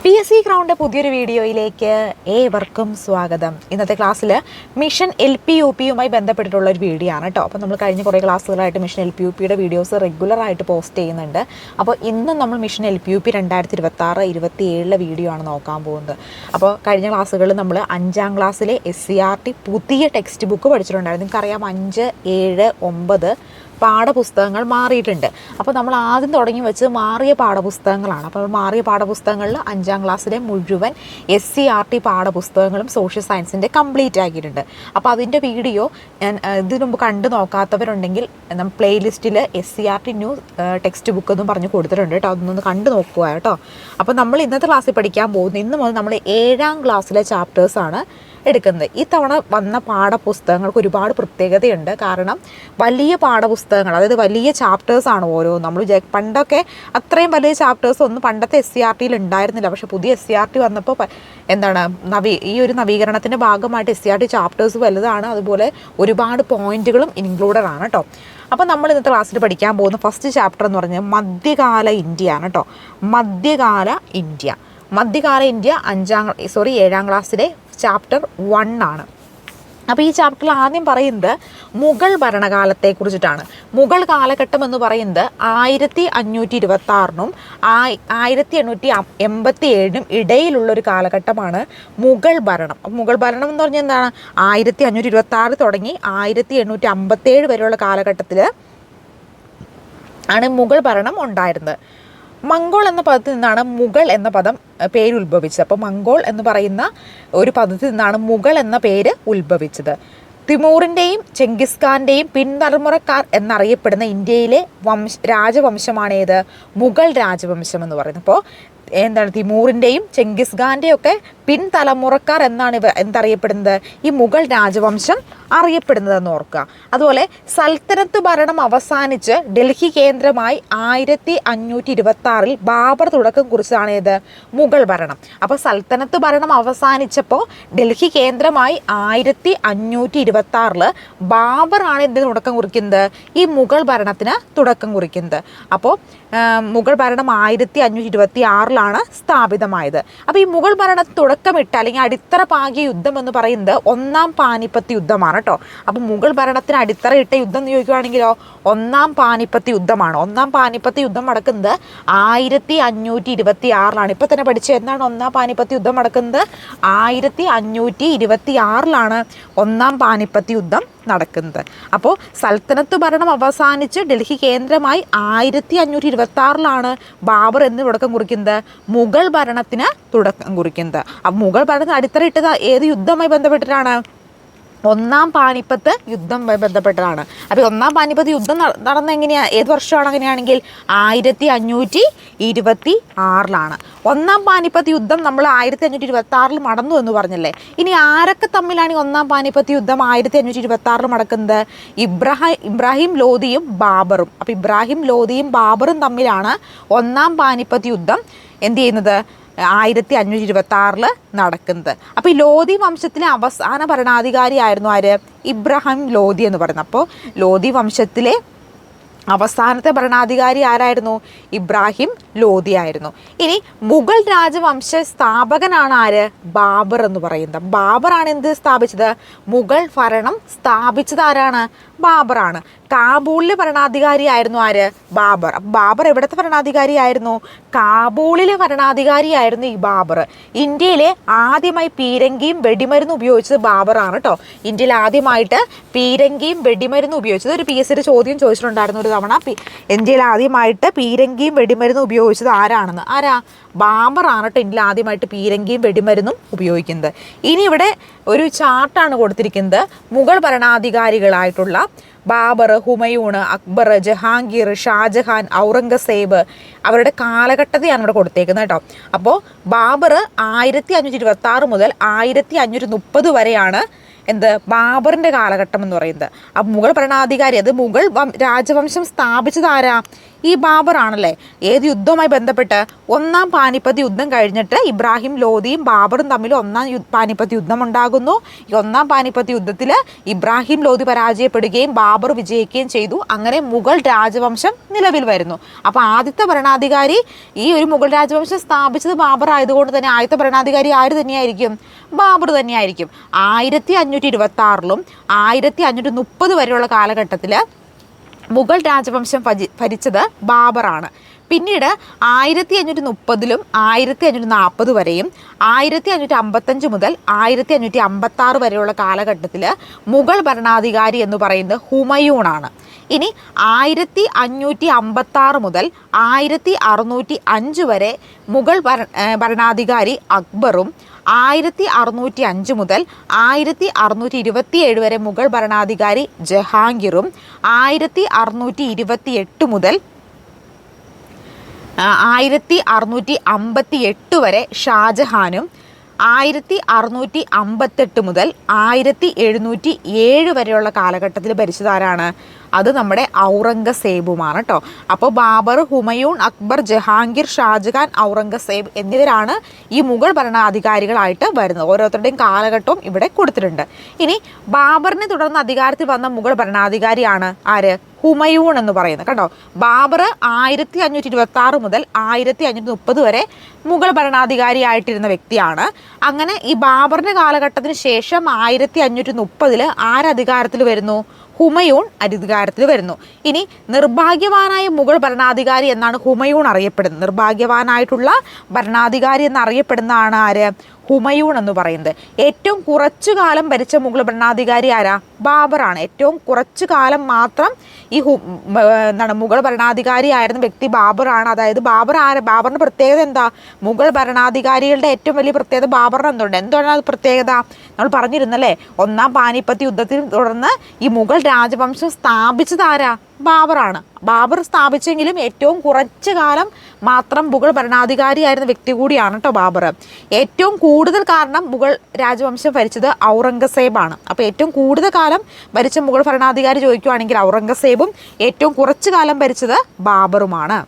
PSC ground പുതിയൊരു വീഡിയോയിലേക്ക് ഏവർക്കും സ്വാഗതം. ഇന്നത്തെ ക്ലാസ്സിൽ മിഷൻ LP-UPയുമായി ബന്ധപ്പെട്ടിട്ടുള്ള ഒരു വീഡിയോ ആണ് കേട്ടോ. അപ്പോൾ നമ്മൾ കഴിഞ്ഞ കുറേ ക്ലാസ്സുകളായിട്ട് മിഷൻ LP-UPയുടെ വീഡിയോസ് റെഗുലറായിട്ട് പോസ്റ്റ് ചെയ്യുന്നുണ്ട്. അപ്പോൾ ഇന്നും നമ്മൾ മിഷൻ LP-UP 2026-27 വീഡിയോ ആണ് നോക്കാൻ പോകുന്നത്. അപ്പോൾ കഴിഞ്ഞ ക്ലാസ്സുകളിൽ നമ്മൾ 5ാം ക്ലാസ്സിലെ SCERT പുതിയ ടെക്സ്റ്റ് ബുക്ക് പഠിച്ചിട്ടുണ്ടായിരുന്നു. നിങ്ങൾക്കറിയാം 5, 7, 9 പാഠപുസ്തകങ്ങൾ മാറിയിട്ടുണ്ട്. അപ്പോൾ നമ്മൾ ആദ്യം തുടങ്ങി വെച്ച് മാറിയ പാഠപുസ്തകങ്ങളാണ്. അപ്പോൾ മാറിയ പാഠപുസ്തകങ്ങളിൽ 5ാം ക്ലാസ്സിലെ മുഴുവൻ SCERT പാഠപുസ്തകങ്ങളും സോഷ്യൽ സയൻസിൻ്റെ കംപ്ലീറ്റ് ആക്കിയിട്ടുണ്ട്. അപ്പോൾ അതിൻ്റെ വീഡിയോ ഞാൻ ഇതിനു മുമ്പ് കണ്ടു നോക്കാത്തവരുണ്ടെങ്കിൽ നമ്മൾ പ്ലേലിസ്റ്റിൽ SCERT ന്യൂ ടെക്സ്റ്റ് ബുക്ക് എന്നും പറഞ്ഞ് കൊടുത്തിട്ടുണ്ട് കേട്ടോ. അതൊന്ന് കണ്ടു നോക്കുക കേട്ടോ. അപ്പോൾ നമ്മൾ ഇന്നത്തെ ക്ലാസ്സിൽ പഠിക്കാൻ പോകുന്നത് ഇന്ന് മുതൽ നമ്മൾ 7ാം ക്ലാസ്സിലെ ചാപ്റ്റേഴ്സാണ് എടുക്കുന്നത്. ഈ തവണ വന്ന പാഠപുസ്തകങ്ങൾക്ക് ഒരുപാട് പ്രത്യേകതയുണ്ട്. കാരണം വലിയ പാഠപുസ്തകങ്ങൾ, അതായത് വലിയ ചാപ്റ്റേഴ്സാണ് ഓരോ. നമ്മൾ പണ്ടൊക്കെ അത്രയും വലിയ ചാപ്റ്റേഴ്സ് ഒന്നും പണ്ടത്തെ SCERTയിൽ ഉണ്ടായിരുന്നില്ല. പക്ഷേ പുതിയ SCERT വന്നപ്പോൾ ഈ ഒരു നവീകരണത്തിൻ്റെ ഭാഗമായിട്ട് SCERT ചാപ്റ്റേഴ്സ് വലുതാണ്. അതുപോലെ ഒരുപാട് പോയിന്റുകളും ഇൻക്ലൂഡഡ് ആണ് കേട്ടോ. അപ്പോൾ നമ്മൾ ഇന്നത്തെ ക്ലാസ്സിൽ പഠിക്കാൻ പോകുന്ന ഫസ്റ്റ് ചാപ്റ്റർ എന്ന് പറഞ്ഞാൽ മധ്യകാല ഇന്ത്യയാണ് കേട്ടോ. മധ്യകാല ഇന്ത്യ 7ാം ക്ലാസ്സിലെ ചാപ്റ്റർ 1 ആണ്. അപ്പോൾ ഈ ചാപ്റ്ററിൽ ആദ്യം പറയുന്നത് മുഗൾ ഭരണകാലത്തെക്കുറിച്ചിട്ടാണ്. മുഗൾ കാലഘട്ടം എന്ന് പറയുന്നത് 1526-നും 1887-നും ഇടയിലുള്ളൊരു കാലഘട്ടമാണ് മുഗൾ ഭരണം. മുഗൾ ഭരണം എന്ന് പറഞ്ഞാൽ എന്താണ്? 1526 തുടങ്ങി 1857 വരെയുള്ള കാലഘട്ടത്തിൽ ആണ് മുഗൾ ഭരണം ഉണ്ടായിരുന്നത്. മംഗോൾ എന്ന പദത്തിൽ നിന്നാണ് മുഗൾ എന്ന പദം പേര് ഉത്ഭവിച്ചത്. അപ്പോൾ മംഗോൾ എന്ന് പറയുന്ന ഒരു പദത്തിൽ നിന്നാണ് മുഗൾ എന്ന പേര് ഉത്ഭവിച്ചത്. തിമൂറിൻ്റെയും ചെങ്കിസ് ഖാൻ്റെയും പിൻതലമുറക്കാർ എന്നറിയപ്പെടുന്ന ഇന്ത്യയിലെ രാജവംശമാണേത്? മുഗൾ രാജവംശം എന്ന് പറയുന്നത്. അപ്പോൾ തിമൂറിൻ്റെയും ചെങ്കിസ് ഖാൻ്റെയും ഒക്കെ പിൻതലമുറക്കാർ എന്നാണ് എന്തറിയപ്പെടുന്നത്? ഈ മുഗൾ രാജവംശം അറിയപ്പെടുന്നതെന്ന് ഓർക്കുക. അതുപോലെ സൽത്തനത്ത് ഭരണം അവസാനിച്ച് ഡൽഹി കേന്ദ്രമായി 1526-ൽ ബാബർ തുടക്കം കുറിച്ചതാണ് ഏത്? മുഗൾ ഭരണം. അപ്പോൾ സൽത്തനത്ത് ഭരണം അവസാനിച്ചപ്പോൾ ഡൽഹി കേന്ദ്രമായി 1526-ൽ ബാബറാണ് എന്തിന് തുടക്കം കുറിക്കുന്നത്? ഈ മുഗൾ ഭരണത്തിന് തുടക്കം കുറിക്കുന്നത്. അപ്പോൾ മുഗൾ ഭരണം 1526-ലാണ് സ്ഥാപിതമായത്. അപ്പോൾ ഈ മുഗൾ ഭരണത്തിന് തുടക്കമിട്ട അല്ലെങ്കിൽ അടിത്തറ പാകിയ യുദ്ധം എന്ന് പറയുന്നത് 1ാം പാനിപ്പത്ത് യുദ്ധമാണ് കേട്ടോ. അപ്പോൾ മുഗൾ ഭരണത്തിന് അടിത്തറയിട്ട യുദ്ധം എന്ന് ചോദിക്കുകയാണെങ്കിലോ 1ാം പാനിപ്പത്ത് യുദ്ധമാണ്. 1ാം പാനിപ്പത്ത് യുദ്ധം നടക്കുന്നത് 1526-ലാണ്. ഇപ്പോൾ തന്നെ പഠിച്ചു എന്താണ് 1ാം പാനിപ്പത്ത് യുദ്ധം നടക്കുന്നത്? 1526-ലാണ് 1ാം പാനിപ്പത്ത് യുദ്ധം നടക്കുന്നത്. അപ്പോൾ സൽത്തനത്ത് ഭരണം അവസാനിച്ച് ഡൽഹി കേന്ദ്രമായി 1526-ലാണ് ബാബർ എന്ന് തുടക്കം കുറിക്കുന്നത്? മുഗൾ ഭരണത്തിന് തുടക്കം കുറിക്കുന്നത്. അപ്പോൾ മുഗൾ ഭരണത്തിന് അടിത്തറയിട്ടത് ഏത് യുദ്ധവുമായി ബന്ധപ്പെട്ടിട്ടാണ്? 1ാം പാനിപ്പത്ത് യുദ്ധവുമായി ബന്ധപ്പെട്ടതാണ്. അപ്പോൾ 1ാം പാനിപ്പത്ത് യുദ്ധം നടന്ന എങ്ങനെയാണ്? ഏത് വർഷമാണ്? അങ്ങനെയാണെങ്കിൽ 1526-ലാണ്. 1ാം പാനിപ്പത്ത് യുദ്ധം നമ്മൾ 1526-ൽ നടന്നു എന്ന് പറഞ്ഞല്ലേ. ഇനി ആരൊക്കെ തമ്മിലാണ് ഈ 1ാം പാനിപ്പത്ത് യുദ്ധം 1526-ൽ നടക്കുന്നത്? ഇബ്രാഹിം ലോധിയും ബാബറും. അപ്പോൾ ഇബ്രാഹിം ലോധിയും ബാബറും തമ്മിലാണ് 1ാം പാനിപ്പത്ത് യുദ്ധം എന്ത് ചെയ്യുന്നത്? 1526-ൽ നടക്കുന്നത്. അപ്പോൾ ഈ ലോധി വംശത്തിലെ അവസാന ഭരണാധികാരിയായിരുന്നു ആര്? ഇബ്രാഹിം ലോധി എന്ന് പറയുന്നത്. അപ്പോൾ ലോധി വംശത്തിലെ അവസാനത്തെ ഭരണാധികാരി ആരായിരുന്നു? ഇബ്രാഹിം ലോധി ആയിരുന്നു. ഇനി മുഗൾ രാജവംശ സ്ഥാപകനാണ് ആര്? ബാബർ എന്ന് പറയുന്നത്. ബാബറാണ് എന്ത് സ്ഥാപിച്ചത്? മുഗൾ ഭരണം സ്ഥാപിച്ചത് ആരാണ്? ബാബറാണ്. കാബൂളിലെ ഭരണാധികാരിയായിരുന്നു ആര്? ബാബർ. ബാബർ എവിടുത്തെ ഭരണാധികാരിയായിരുന്നു? കാബൂളിലെ ഭരണാധികാരിയായിരുന്നു ഈ ബാബർ. ഇന്ത്യയിലെ ആദ്യമായി പീരങ്കിയും വെടിമരുന്ന് ഉപയോഗിച്ചത് ബാബറാണ് കേട്ടോ. ഇന്ത്യയിൽ ആദ്യമായിട്ട് പീരങ്കിയും വെടിമരുന്ന് ഉപയോഗിച്ചത് ഒരു PSC ചോദ്യം ചോദിച്ചിട്ടുണ്ടായിരുന്നു ഒരു തവണ. ഇന്ത്യയിൽ ആദ്യമായിട്ട് പീരങ്കിയും വെടിമരുന്നും ഉപയോഗിച്ചത് ആരാണെന്ന്? ആരാ? ബാബറാണ് കേട്ടോ ഇന്ത്യയിൽ ആദ്യമായിട്ട് പീരങ്കിയും വെടിമരുന്നും ഉപയോഗിക്കുന്നത്. ഇനി ഇവിടെ ഒരു ചാർട്ടാണ് കൊടുത്തിരിക്കുന്നത്. മുഗൾ ഭരണാധികാരികളായിട്ടുള്ള ബാബർ, ഹുമയൂൺ, അക്ബർ, ജഹാംഗീർ, ഷാജഹാൻ, ഔറംഗസേബ് അവരുടെ കാലഘട്ടത്തെയാണ് ഇവിടെ കൊടുത്തേക്കുന്നത് കേട്ടോ. അപ്പോൾ ബാബർ 1526 മുതൽ 1530 വരെയാണ് എന്ത്? ബാബറിൻ്റെ കാലഘട്ടം എന്ന് പറയുന്നത്. അപ്പോൾ മുഗൾ ഭരണാധികാരി, അത് മുഗൾ രാജവംശം സ്ഥാപിച്ചത് ആരാ? ഈ ബാബർ ആണല്ലേ. ഏത് യുദ്ധവുമായി ബന്ധപ്പെട്ട്? ഒന്നാം പാനിപ്പത്ത് യുദ്ധം കഴിഞ്ഞിട്ട് ഇബ്രാഹിം ലോധിയും ബാബറും തമ്മിൽ ഒന്നാം പാനിപ്പത്ത് യുദ്ധം ഉണ്ടാകുന്നു. ഈ ഒന്നാം പാനിപ്പത്ത് യുദ്ധത്തിൽ ഇബ്രാഹിം ലോധി പരാജയപ്പെടുകയും ബാബർ വിജയിക്കുകയും ചെയ്തു. അങ്ങനെ മുഗൾ രാജവംശം നിലവിൽ വരുന്നു. അപ്പോൾ ആദ്യത്തെ ഭരണാധികാരി, ഈ ഒരു മുഗൾ രാജവംശം സ്ഥാപിച്ചത് ബാബർ ആയതുകൊണ്ട് തന്നെ ആദ്യത്തെ ഭരണാധികാരി ആര് തന്നെയായിരിക്കും? ബാബർ തന്നെയായിരിക്കും. 1526 1530 വരെയുള്ള കാലഘട്ടത്തിൽ മുഗൾ രാജവംശം ഭരിച്ചത് ബാബറാണ്. പിന്നീട് 1530 1540 വരെയും 1555 മുതൽ 1556 വരെയുള്ള കാലഘട്ടത്തിൽ മുഗൾ ഭരണാധികാരി എന്ന് പറയുന്നത് ഹുമയൂണാണ്. ഇനി 1556 മുതൽ 1605 വരെ മുഗൾ ഭരണാധികാരി അക്ബറും 1605 മുതൽ 1627 വരെ മുഗൾ ഭരണാധികാരി ജഹാംഗീറും 1628 മുതൽ 1658 വരെ ഷാജഹാനും 1658 മുതൽ 1707 വരെയുള്ള കാലഘട്ടത്തിൽ ഭരിച്ചതാരാണ്? അത് നമ്മുടെ ഔറംഗസേബുമാണ് കേട്ടോ. അപ്പോൾ ബാബർ, ഹുമയൂൺ, അക്ബർ, ജഹാംഗീർ, ഷാജഹാൻ, ഔറംഗസേബ് എന്നിവരാണ് ഈ മുഗൾ ഭരണാധികാരികളായിട്ട് വരുന്നത്. ഓരോരുത്തരുടെയും കാലഘട്ടവും ഇവിടെ കൊടുത്തിട്ടുണ്ട്. ഇനി ബാബറിനെ തുടർന്ന് അധികാരത്തിൽ വന്ന മുഗൾ ഭരണാധികാരിയാണ് ആര്? ഹുമയൂൺ എന്ന് പറയുന്നത് കേട്ടോ. ബാബർ 1526 മുതൽ 1530 വരെ മുഗൾ ഭരണാധികാരിയായിട്ടിരുന്ന വ്യക്തിയാണ്. അങ്ങനെ ഈ ബാബറിന്റെ കാലഘട്ടത്തിന് ശേഷം 1530 ആരധികാരത്തിൽ വരുന്നു? ഹുമയൂൺ അധികാരത്തിൽ വരുന്നു. ഇനി നിർഭാഗ്യവാനായ മുഗൾ ഭരണാധികാരി എന്നാണ് ഹുമയൂൺ അറിയപ്പെടുന്നത്. നിർഭാഗ്യവാനായിട്ടുള്ള ഭരണാധികാരി എന്നറിയപ്പെടുന്നതാണ് ആര്? ഹുമയൂൺ എന്ന് പറയുന്നത്. ഏറ്റവും കുറച്ചു കാലം ഭരിച്ച മുഗൾ ഭരണാധികാരി ആരാ? ബാബറാണ്. ഏറ്റവും കുറച്ചു കാലം മാത്രം ഈ മുഗൾ ഭരണാധികാരി ആയിരുന്ന വ്യക്തി ബാബറാണ്. അതായത് ബാബറിന്റെ പ്രത്യേകത എന്താ? മുഗൾ ഭരണാധികാരികളുടെ ഏറ്റവും വലിയ പ്രത്യേകത ബാബറിന് എന്താണ് അത് പ്രത്യേകത? നമ്മൾ പറഞ്ഞിരുന്നല്ലേ, ഒന്നാം പാനിപ്പത്ത് യുദ്ധത്തിൽ തുടർന്ന് ഈ മുഗൾ രാജവംശം സ്ഥാപിച്ചത് ആരാ? ബാബറാണ്. ബാബർ സ്ഥാപിച്ചെങ്കിലും ഏറ്റവും കുറച്ചു കാലം മാത്രം മുഗൾ ഭരണാധികാരിയായിരുന്ന വ്യക്തി കൂടിയാണ് കേട്ടോ ബാബർ. ഏറ്റവും കൂടുതൽ കാരണം മുഗൾ രാജവംശം ഭരിച്ചത് ഔറംഗസേബാണ്. അപ്പോൾ ഏറ്റവും കൂടുതൽ കാലം ഭരിച്ച മുഗൾ ഭരണാധികാരി ചോദിക്കുകയാണെങ്കിൽ ഔറംഗസേബും ഏറ്റവും കുറച്ചു കാലം ഭരിച്ചത് ബാബറുമാണ്.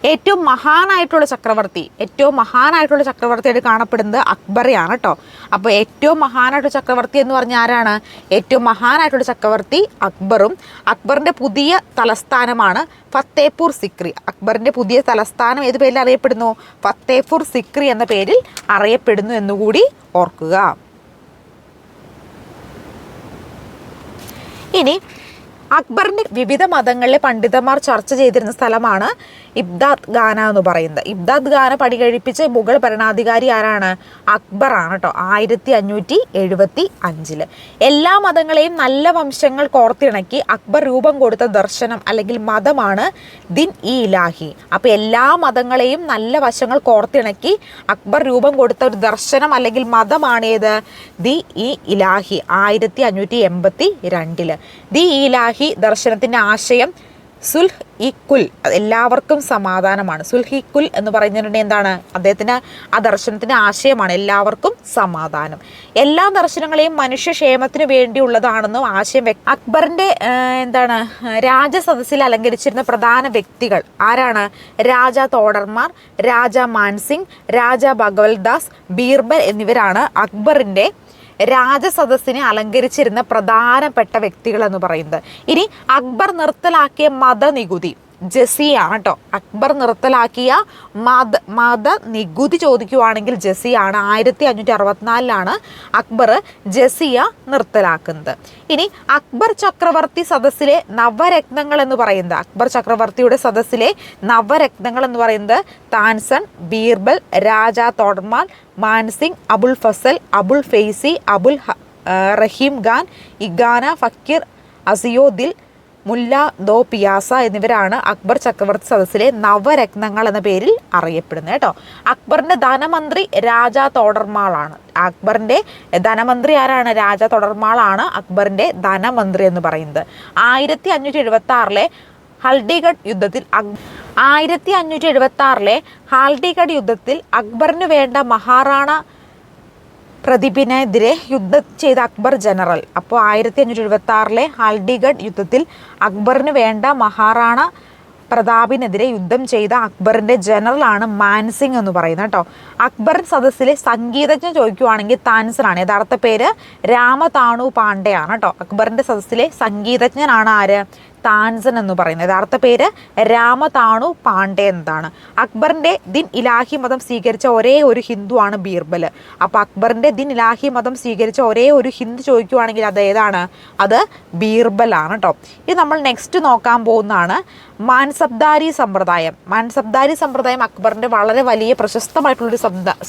ഏറ്റവും മഹാനായിട്ടുള്ള ചക്രവർത്തിയായിട്ട് കാണപ്പെടുന്നത് അക്ബറെയാണ് കേട്ടോ. അപ്പോൾ ഏറ്റവും മഹാനായിട്ടുള്ള ചക്രവർത്തി എന്ന് പറഞ്ഞാൽ ആരാണ്? ഏറ്റവും മഹാനായിട്ടുള്ള ചക്രവർത്തി അക്ബറും. അക്ബറിൻ്റെ പുതിയ തലസ്ഥാനമാണ് ഫത്തേപൂർ സിക്രി. അക്ബറിൻ്റെ പുതിയ തലസ്ഥാനം ഏത് പേരിൽ അറിയപ്പെടുന്നു? ഫത്തേപൂർ സിക്രി എന്ന പേരിൽ അറിയപ്പെടുന്നു എന്നുകൂടി ഓർക്കുക. ഇനി അക്ബറിൻ്റെ വിവിധ മതങ്ങളിലെ പണ്ഡിതന്മാർ ചർച്ച ചെയ്തിരുന്ന സ്ഥലമാണ് ഇബ്ദാദ് ഖാന എന്ന് പറയുന്നത്. ഇബ്ദാദ് ഖാന പണി കഴിപ്പിച്ച മുഗൾ ഭരണാധികാരി ആരാണ്? അക്ബറാണ് കേട്ടോ. 1575 എല്ലാ മതങ്ങളെയും നല്ല വംശങ്ങൾ കോർത്തിണക്കി അക്ബർ രൂപം കൊടുത്ത ദർശനം അല്ലെങ്കിൽ മതമാണ് ദിൻ ഇ ഇലാഹി. അപ്പോൾ എല്ലാ മതങ്ങളെയും നല്ല വശങ്ങൾ കോർത്തിണക്കി അക്ബർ രൂപം കൊടുത്ത ഒരു ദർശനം അല്ലെങ്കിൽ മതമാണേത്? ദി ഇ ഇലാഹി. 1582 ദി ഇ ഇലാഹി ദർശനത്തിൻ്റെ ആശയം സുൽഹ് ഇ കുൽ, എല്ലാവർക്കും സമാധാനമാണ്. സുൽഹ് ഇ കുൽ എന്ന് പറയുന്നതിൻ്റെ എന്താണ്? അദ്ദേഹത്തിന് ആ ദർശനത്തിൻ്റെ ആശയമാണ് എല്ലാവർക്കും സമാധാനം. എല്ലാ ദർശനങ്ങളെയും മനുഷ്യക്ഷേമത്തിന് വേണ്ടിയുള്ളതാണെന്നും ആശയം അക്ബറിൻ്റെ രാജസദസ്സിൽ അലങ്കരിച്ചിരുന്ന പ്രധാന വ്യക്തികൾ ആരാണ്? രാജ തോഡർമാർ, രാജ മാൻസിംഗ്, രാജ ഭഗവൽദാസ്, ബീർബൽ എന്നിവരാണ് അക്ബറിൻ്റെ രാജസദസ്സിനെ അലങ്കരിച്ചിരുന്ന പ്രധാനപ്പെട്ട വ്യക്തികൾ എന്ന് പറയുന്നത്. ഇനി അക്ബർ നിർത്തലാക്കിയ മതനികുതി ജസിയാണ് കേട്ടോ. അക്ബർ നിർത്തലാക്കിയ മതനികുതി ചോദിക്കുവാണെങ്കിൽ ജസിയാണ്. 1564 അക്ബർ ജസിയ നിർത്തലാക്കുന്നത്. ഇനി അക്ബർ ചക്രവർത്തി സദസ്സിലെ നവരത്നങ്ങൾ എന്ന് പറയുന്നത്, അക്ബർ ചക്രവർത്തിയുടെ സദസ്സിലെ നവരത്നങ്ങൾ എന്ന് പറയുന്നത് താൻസൺ, ബീർബൽ, രാജ തോഡർമാൽ, മാൻസിംഗ്, അബുൽ ഫസൽ, അബുൽ ഫെയ്സി, അബുൽ റഹീം ഖാൻ, ഇഗാന ഫക്കീർ, അസിയോദിൽ, മുല്ല ദോ പിയാസ എന്നിവരാണ് അക്ബർ ചക്രവർത്തി സദസ്സിലെ നവരത്നങ്ങൾ എന്ന പേരിൽ അറിയപ്പെടുന്നത് കേട്ടോ. അക്ബറിൻ്റെ ധനമന്ത്രി രാജ തോഡർമാളാണ്. അക്ബറിൻ്റെ ധനമന്ത്രി ആരാണ്? രാജ തോഡർമാളാണ് അക്ബറിൻ്റെ ധനമന്ത്രി എന്ന് പറയുന്നത്. 1576 ഹൽഡിഗഡ് യുദ്ധത്തിൽ 1576 ഹാൽഡിഗഡ് യുദ്ധത്തിൽ അക്ബറിന് വേണ്ട മഹാറാണ പ്രദീപിനെതിരെ യുദ്ധം ചെയ്ത അക്ബർ ജനറൽ. അപ്പോൾ 1576 ഹാൽഡിഗഡ് യുദ്ധത്തിൽ അക്ബറിന് വേണ്ട മഹാറാണ പ്രതാപിനെതിരെ യുദ്ധം ചെയ്ത അക്ബറിന്റെ ജനറലാണ് മാൻസിംഗ് എന്ന് പറയുന്നത് കേട്ടോ. അക്ബർ സദസ്സിലെ സംഗീതജ്ഞൻ ചോദിക്കുവാണെങ്കിൽ താൻസനാണ്. യഥാർത്ഥ പേര് രാമതാണു പാണ്ഡെയാണ് കേട്ടോ. അക്ബറിന്റെ സദസ്സിലെ സംഗീതജ്ഞനാണ് ആര്? താൻസൻ എന്ന് പറയുന്നത്. യഥാർത്ഥ പേര് രാമതാണു പാണ്ഡെ എന്നതാണ്. അക്ബറിന്റെ ദിൻ ഇലാഹി മതം സ്വീകരിച്ച ഒരേ ഒരു ഹിന്ദുവാണ് ബീർബൽ. അപ്പോൾ അക്ബറിന്റെ ദിൻ ഇലാഹി മതം സ്വീകരിച്ച ഒരേ ഒരു ഹിന്ദു ചോദിക്കുവാണെങ്കിൽ അത് ഏതാണ്? അത് ബീർബൽ ആണ് കേട്ടോ. ഇത് നമ്മൾ നെക്സ്റ്റ് നോക്കാൻ പോകുന്നതാണ് മാൻസബ്ദാരി സമ്പ്രദായം. മാൻസബ്ദാരി സമ്പ്രദായം അക്ബറിന്റെ വളരെ വലിയ പ്രശസ്തമായിട്ടുള്ളൊരു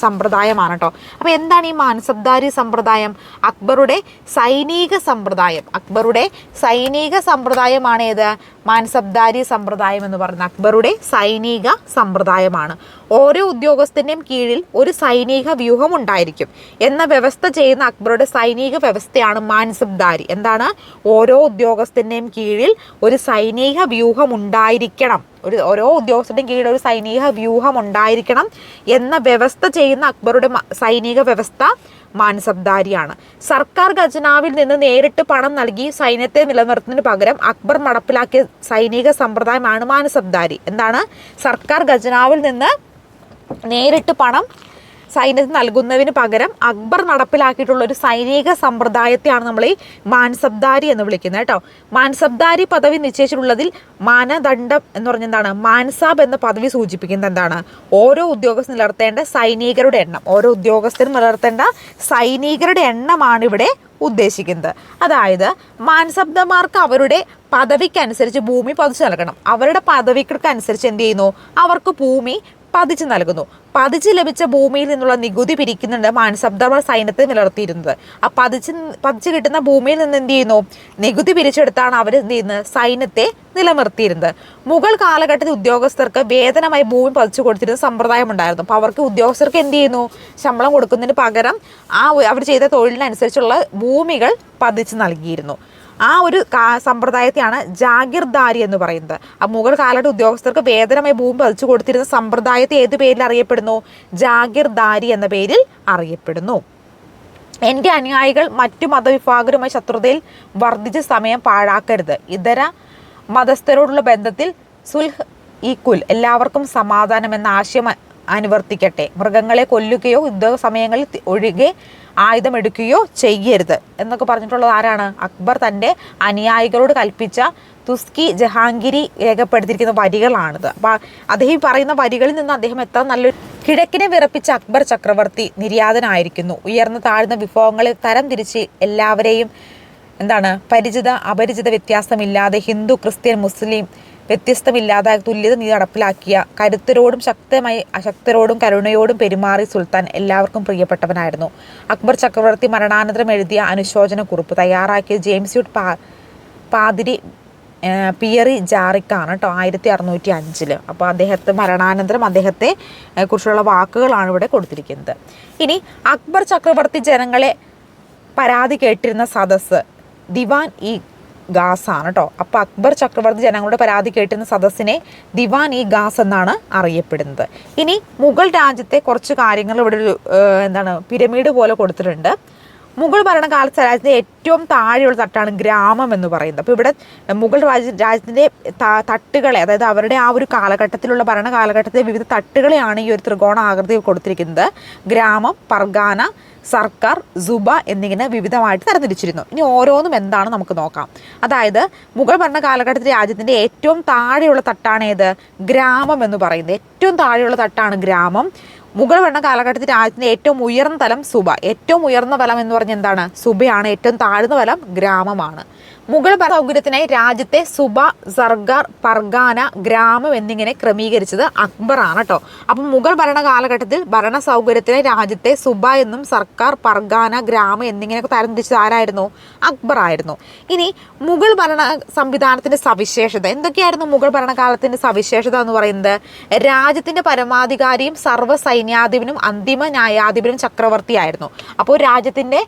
സമ്പ്രദായമാണ് കേട്ടോ. അപ്പോൾ എന്താണ് ഈ മാൻസബ്ദാരി സമ്പ്രദായം? അക്ബറുടെ സൈനിക സമ്പ്രദായം. അക്ബറുടെ സൈനിക സമ്പ്രദായമാണ് ഏത്? മാൻസബ്ദാരി സമ്പ്രദായം എന്ന് പറയുന്നത് അക്ബറുടെ സൈനിക സമ്പ്രദായമാണ്. ഓരോ ഉദ്യോഗസ്ഥൻ്റെയും കീഴിൽ ഒരു സൈനിക വ്യൂഹം ഉണ്ടായിരിക്കും എന്ന വ്യവസ്ഥ ചെയ്യുന്ന അക്ബറുടെ സൈനിക വ്യവസ്ഥയാണ് മാൻസബ്ദാരി. എന്താണ്? ഓരോ ഉദ്യോഗസ്ഥൻ്റെയും കീഴിൽ ഒരു സൈനിക വ്യൂഹം ഉണ്ടായിരിക്കണം, ഓരോ ഉദ്യോഗസ്ഥരുടെയും കീഴിൽ ഒരു സൈനിക വ്യൂഹം ഉണ്ടായിരിക്കണം എന്ന വ്യവസ്ഥ ചെയ്യുന്ന അക്ബറുടെ സൈനിക വ്യവസ്ഥ മാൻസബ്ദാരിയാണ്. സർക്കാർ ഖജനാവിൽ നിന്ന് നേരിട്ട് പണം നൽകി സൈന്യത്തെ നിലനിർത്തുന്നതിന് പകരം അക്ബർ നടപ്പിലാക്കിയ സൈനിക സമ്പ്രദായമാണ് മാൻസബ്ദാരി. എന്താണ്? സർക്കാർ ഖജനാവിൽ നിന്ന് നേരിട്ട് പണം സൈന്യത്തിന് നൽകുന്നതിന് പകരം അക്ബർ നടപ്പിലാക്കിയിട്ടുള്ള ഒരു സൈനിക സമ്പ്രദായത്തെയാണ് നമ്മൾ ഈ മാൻസബ്ദാരി എന്ന് വിളിക്കുന്നത് കേട്ടോ. മാൻസബ്ദാരി പദവി നിശ്ചയിച്ചിട്ടുള്ളതിൽ മാനദണ്ഡം എന്ന് പറഞ്ഞാൽ എന്താണ്? മാൻസാബ് എന്ന പദവി സൂചിപ്പിക്കുന്നത് എന്താണ്? ഓരോ ഉദ്യോഗസ്ഥർ നിലനിർത്തേണ്ട സൈനികരുടെ എണ്ണം. ഓരോ ഉദ്യോഗസ്ഥരും നിലനിർത്തേണ്ട സൈനികരുടെ എണ്ണമാണ് ഇവിടെ ഉദ്ദേശിക്കുന്നത്. അതായത് മാൻസബ്ദമാർക്ക് അവരുടെ പദവിക്കനുസരിച്ച് ഭൂമി പതിച്ചു നൽകണം. അവരുടെ പദവിക്കനുസരിച്ച് എന്ത് ചെയ്യുന്നു? അവർക്ക് ഭൂമി പതിച്ചു നൽകുന്നു. പതിച്ച് ലഭിച്ച ഭൂമിയിൽ നിന്നുള്ള നികുതി പിരിക്കുന്നുണ്ട് മാൻസബ്ദാർ സൈന്യത്തെ നിലനിർത്തിയിരുന്നത്. ആ പതിച്ച് കിട്ടുന്ന ഭൂമിയിൽ നിന്ന് എന്ത് ചെയ്യുന്നു? നികുതി പിരിച്ചെടുത്താണ് അവർ എന്ത് ചെയ്യുന്നത്? സൈന്യത്തെ നിലനിർത്തിയിരുന്നത്. മുഗൾ കാലഘട്ടത്തിൽ ഉദ്യോഗസ്ഥർക്ക് വേതനമായി ഭൂമി പതിച്ചു കൊടുത്തിരുന്ന സമ്പ്രദായം ഉണ്ടായിരുന്നു. അപ്പോൾ അവർക്ക് ഉദ്യോഗസ്ഥർക്ക് എന്ത് ചെയ്യുന്നു? ശമ്പളം കൊടുക്കുന്നതിന് പകരം അവർ ചെയ്ത തൊഴിലിനനുസരിച്ചുള്ള ഭൂമികൾ പതിച്ചു നൽകിയിരുന്നു. ആ ഒരു സമ്പ്രദായത്തെയാണ് ജാഗിർദാരി എന്ന് പറയുന്നത്. ആ മുഗൾ കാലഘട്ട ഉദ്യോഗസ്ഥർക്ക് വേതനമായി ഭൂമി പതിച്ചു കൊടുത്തിരുന്ന സമ്പ്രദായത്തെ ഏത് പേരിൽ അറിയപ്പെടുന്നു? ജാഗിർദാരി എന്ന പേരിൽ അറിയപ്പെടുന്നു. എൻ്റെ അനുയായികൾ മറ്റു മതവിഭാഗരുമായി ശത്രുതയിൽ വർദ്ധിച്ച സമയം പാഴാക്കരുത്. ഇതര മതസ്ഥരോടുള്ള ബന്ധത്തിൽ സുൽഹ് ഈക്കുൽ, എല്ലാവർക്കും സമാധാനം എന്ന ആശയം അനുവർത്തിക്കട്ടെ. മൃഗങ്ങളെ കൊല്ലുകയോ യുദ്ധ സമയങ്ങളിൽ ഒഴികെ ആയുധമെടുക്കുകയോ ചെയ്യരുത് എന്നൊക്കെ പറഞ്ഞിട്ടുള്ളത് ആരാണ്? അക്ബർ തൻ്റെ അനുയായികളോട് കൽപ്പിച്ച തുസ്കി ജഹാംഗീരി രേഖപ്പെടുത്തിയിരിക്കുന്ന വരികളാണിത്. അപ്പോൾ അദ്ദേഹം പറയുന്ന വരികളിൽ നിന്ന് അദ്ദേഹം എത്ര നല്ലൊരു കിഴക്കിനെ വിറപ്പിച്ച അക്ബർ ചക്രവർത്തി നിര്യാതനായിരിക്കുന്നു. ഉയർന്ന താഴ്ന്ന വിഭവങ്ങളെ തരം തിരിച്ച് എല്ലാവരെയും പരിചിത അപരിചിത വ്യത്യാസമില്ലാതെ ഹിന്ദു ക്രിസ്ത്യൻ മുസ്ലിം വ്യത്യസ്തമില്ലാതെ തുല്യത നീതി നടപ്പിലാക്കിയ കരുത്തരോടും അശക്തരോടും കരുണയോടും പെരുമാറി സുൽത്താൻ എല്ലാവർക്കും പ്രിയപ്പെട്ടവനായിരുന്നു. അക്ബർ ചക്രവർത്തി മരണാനന്തരം എഴുതിയ അനുശോചന കുറിപ്പ് തയ്യാറാക്കിയ ജെയിംസ് യൂട്ട് പാതിരി പിയറി ജാറിക്കാണ് കേട്ടോ 1605. അപ്പോൾ മരണാനന്തരം അദ്ദേഹത്തെ കുറിച്ചുള്ള വാക്കുകളാണ് ഇവിടെ കൊടുത്തിരിക്കുന്നത്. ഇനി അക്ബർ ചക്രവർത്തി ജനങ്ങളെ പരാതി കേട്ടിരുന്ന സദസ്സ് ദിവാൻ ഇ ഗാസ് ആണ് കേട്ടോ. അപ്പോൾ അക്ബർ ചക്രവർത്തി ജനങ്ങളുടെ പരാതി കേട്ടിരുന്ന സദസ്സിനെ ദിവാൻ ഇ ഗാസ് എന്നാണ് അറിയപ്പെടുന്നത്. ഇനി മുഗൾ രാജ്യത്തെ കുറച്ച് കാര്യങ്ങൾ ഇവിടെ ഒരു പിരമിഡ് പോലെ കൊടുത്തിട്ടുണ്ട്. മുഗൾ ഭരണകാലത്ത് രാജ്യത്തിൻ്റെ ഏറ്റവും താഴെയുള്ള തട്ടാണ് ഗ്രാമം എന്ന് പറയുന്നത്. അപ്പോൾ ഇവിടെ മുഗൾ രാജ്യത്തിൻ്റെ തട്ടുകളെ, അതായത് അവരുടെ ആ ഒരു കാലഘട്ടത്തിലുള്ള ഭരണകാലഘട്ടത്തിലെ വിവിധ തട്ടുകളെയാണ് ഈ ഒരു ത്രികോണ ആകൃതി കൊടുത്തിരിക്കുന്നത്. ഗ്രാമം, പർഗാന, സർക്കാർ, സുബ എന്നിങ്ങനെ വിവിധമായിട്ട് തരംതിരിച്ചിരുന്നു. ഇനി ഓരോന്നും എന്താണ് നമുക്ക് നോക്കാം. അതായത് മുഗൾ ഭരണ കാലഘട്ടത്തിൽ രാജ്യത്തിൻ്റെ ഏറ്റവും താഴെയുള്ള തട്ടാണ് ഏത്? ഗ്രാമം എന്ന് പറയുന്നത്. ഏറ്റവും താഴെയുള്ള തട്ടാണ് ഗ്രാമം. മുഗൾ ഭരണ കാലഘട്ടത്തിൽ രാജ്യത്തിൻ്റെ ഏറ്റവും ഉയർന്ന തലം സുബ. ഏറ്റവും ഉയർന്ന തലം എന്ന് പറഞ്ഞാൽ എന്താണ്? സുബയാണ്. ഏറ്റവും താഴ്ന്ന തലം ഗ്രാമമാണ്. മുഗൾ ഭരണ സൗകര്യത്തിനായി രാജ്യത്തെ സുബ, സർഗാർ, പർഗാന, ഗ്രാമം എന്നിങ്ങനെ ക്രമീകരിച്ചത് അക്ബറാണ് കേട്ടോ. അപ്പം മുഗൾ ഭരണ കാലഘട്ടത്തിൽ ഭരണ സൗകര്യത്തിനായി രാജ്യത്തെ സുബ എന്നും സർക്കാർ, പർഗാന, ഗ്രാമം എന്നിങ്ങനെയൊക്കെ തരംതിരിച്ചത് ആരായിരുന്നു? അക്ബർ ആയിരുന്നു. ഇനി മുഗൾ ഭരണ സംവിധാനത്തിൻ്റെ സവിശേഷത എന്തൊക്കെയായിരുന്നു? മുഗൾ ഭരണകാലത്തിൻ്റെ സവിശേഷത എന്ന് പറയുന്നത് രാജ്യത്തിൻ്റെ പരമാധികാരിയും സർവ്വ സൈന്യാധിപനും അന്തിമ ന്യായാധിപനും ചക്രവർത്തിയായിരുന്നു. അപ്പോൾ രാജ്യത്തിൻ്റെ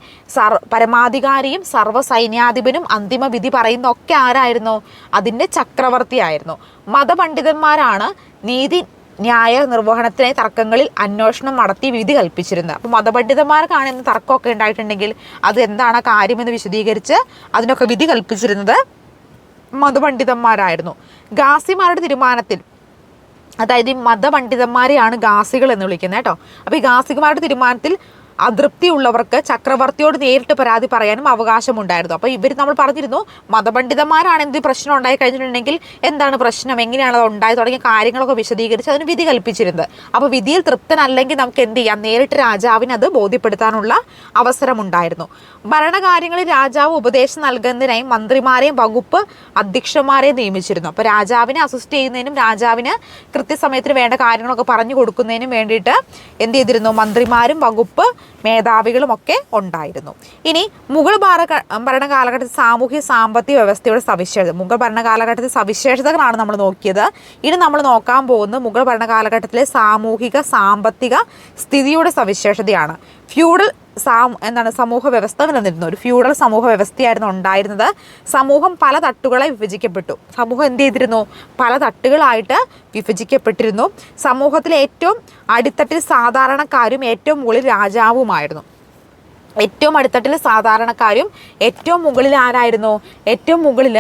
പരമാധികാരിയും സർവ്വ സൈന്യാധിപനും അന്തിമ വിധി പറയുന്ന ഒക്കെ ആരായിരുന്നു? അതിൻ്റെ ചക്രവർത്തിയായിരുന്നു. മതപണ്ഡിതന്മാരാണ് നീതി ന്യായ നിർവഹണത്തിനായി തർക്കങ്ങളിൽ അന്വേഷണം നടത്തി വിധി കൽപ്പിച്ചിരുന്നത്. അപ്പോൾ മതപണ്ഡിതന്മാർക്കാണ് ഇന്ന് തർക്കമൊക്കെ ഉണ്ടായിട്ടുണ്ടെങ്കിൽ അത് എന്താണ് കാര്യമെന്ന് വിശദീകരിച്ച് അതിനൊക്കെ വിധി കൽപ്പിച്ചിരുന്നത് മതപണ്ഡിതന്മാരായിരുന്നു. ഗാസിമാരുടെ തീരുമാനത്തിൽ, അതായത് ഈ മതപണ്ഡിതന്മാരെയാണ് ഗാസികൾ എന്ന് വിളിക്കുന്നത് കേട്ടോ. അപ്പോൾ ഈ ഗാസിമാരുടെ തീരുമാനത്തിൽ അതൃപ്തിയുള്ളവർക്ക് ചക്രവർത്തിയോട് നേരിട്ട് പരാതി പറയാനും അവകാശമുണ്ടായിരുന്നു. അപ്പോൾ ഇവർ നമ്മൾ പറഞ്ഞിരുന്നു മതപണ്ഡിതന്മാരാണ് എന്ത് പ്രശ്നം ഉണ്ടായി കഴിഞ്ഞിട്ടുണ്ടെങ്കിൽ എന്താണ് പ്രശ്നം, എങ്ങനെയാണ് അത് ഉണ്ടായി തുടങ്ങിയ കാര്യങ്ങളൊക്കെ വിശദീകരിച്ച് അതിന് വിധി കൽപ്പിച്ചിരുന്നത്. അപ്പോൾ വിധിയിൽ തൃപ്തനല്ലെങ്കിൽ നമുക്ക് എന്ത് ചെയ്യാം, നേരിട്ട് രാജാവിന് അത് ബോധ്യപ്പെടുത്താനുള്ള അവസരമുണ്ടായിരുന്നു. ഭരണകാര്യങ്ങളിൽ രാജാവ് ഉപദേശം നൽകുന്നതിനായി മന്ത്രിമാരെയും വകുപ്പ് അധ്യക്ഷന്മാരെയും നിയമിച്ചിരുന്നു. അപ്പോൾ രാജാവിനെ അസിസ്റ്റ് ചെയ്യുന്നതിനും രാജാവിന് കൃത്യസമയത്തിന് വേണ്ട കാര്യങ്ങളൊക്കെ പറഞ്ഞു കൊടുക്കുന്നതിനും വേണ്ടിയിട്ട് എന്ത് ചെയ്തിരുന്നു, മന്ത്രിമാരും വകുപ്പ് മേധാവികളും ഒക്കെ ഉണ്ടായിരുന്നു. ഇനി മുഗൾ ഭരണകാലഘട്ടത്തിൽ സാമൂഹ്യ സാമ്പത്തിക വ്യവസ്ഥയുടെ സവിശേഷത, മുഗൾ ഭരണകാലഘട്ടത്തിൽ സവിശേഷതകളാണ് നമ്മൾ നോക്കിയത്. ഇനി നമ്മൾ നോക്കാൻ പോകുന്നത് മുഗൾ ഭരണകാലഘട്ടത്തിലെ സാമൂഹിക സാമ്പത്തിക സ്ഥിതിയുടെ സവിശേഷതയാണ്. ഫ്യൂഡൽ സമൂഹ വ്യവസ്ഥ നിലനിന്നിരുന്നു. ഒരു ഫ്യൂഡൽ സമൂഹ വ്യവസ്ഥയായിരുന്നു ഉണ്ടായിരുന്നത്. സമൂഹം പല തട്ടുകളെ വിഭജിക്കപ്പെട്ടു. സമൂഹം എന്ത് ചെയ്തിരുന്നു, പല തട്ടുകളായിട്ട് വിഭജിക്കപ്പെട്ടിരുന്നു. സമൂഹത്തിലെ ഏറ്റവും അടിത്തട്ടിൽ സാധാരണക്കാരും ഏറ്റവും മുകളിൽ രാജാവുമായിരുന്നു. ഏറ്റവും അടിത്തട്ടിൽ സാധാരണക്കാരും ഏറ്റവും മുകളിൽ ആരായിരുന്നു, ഏറ്റവും മുകളിൽ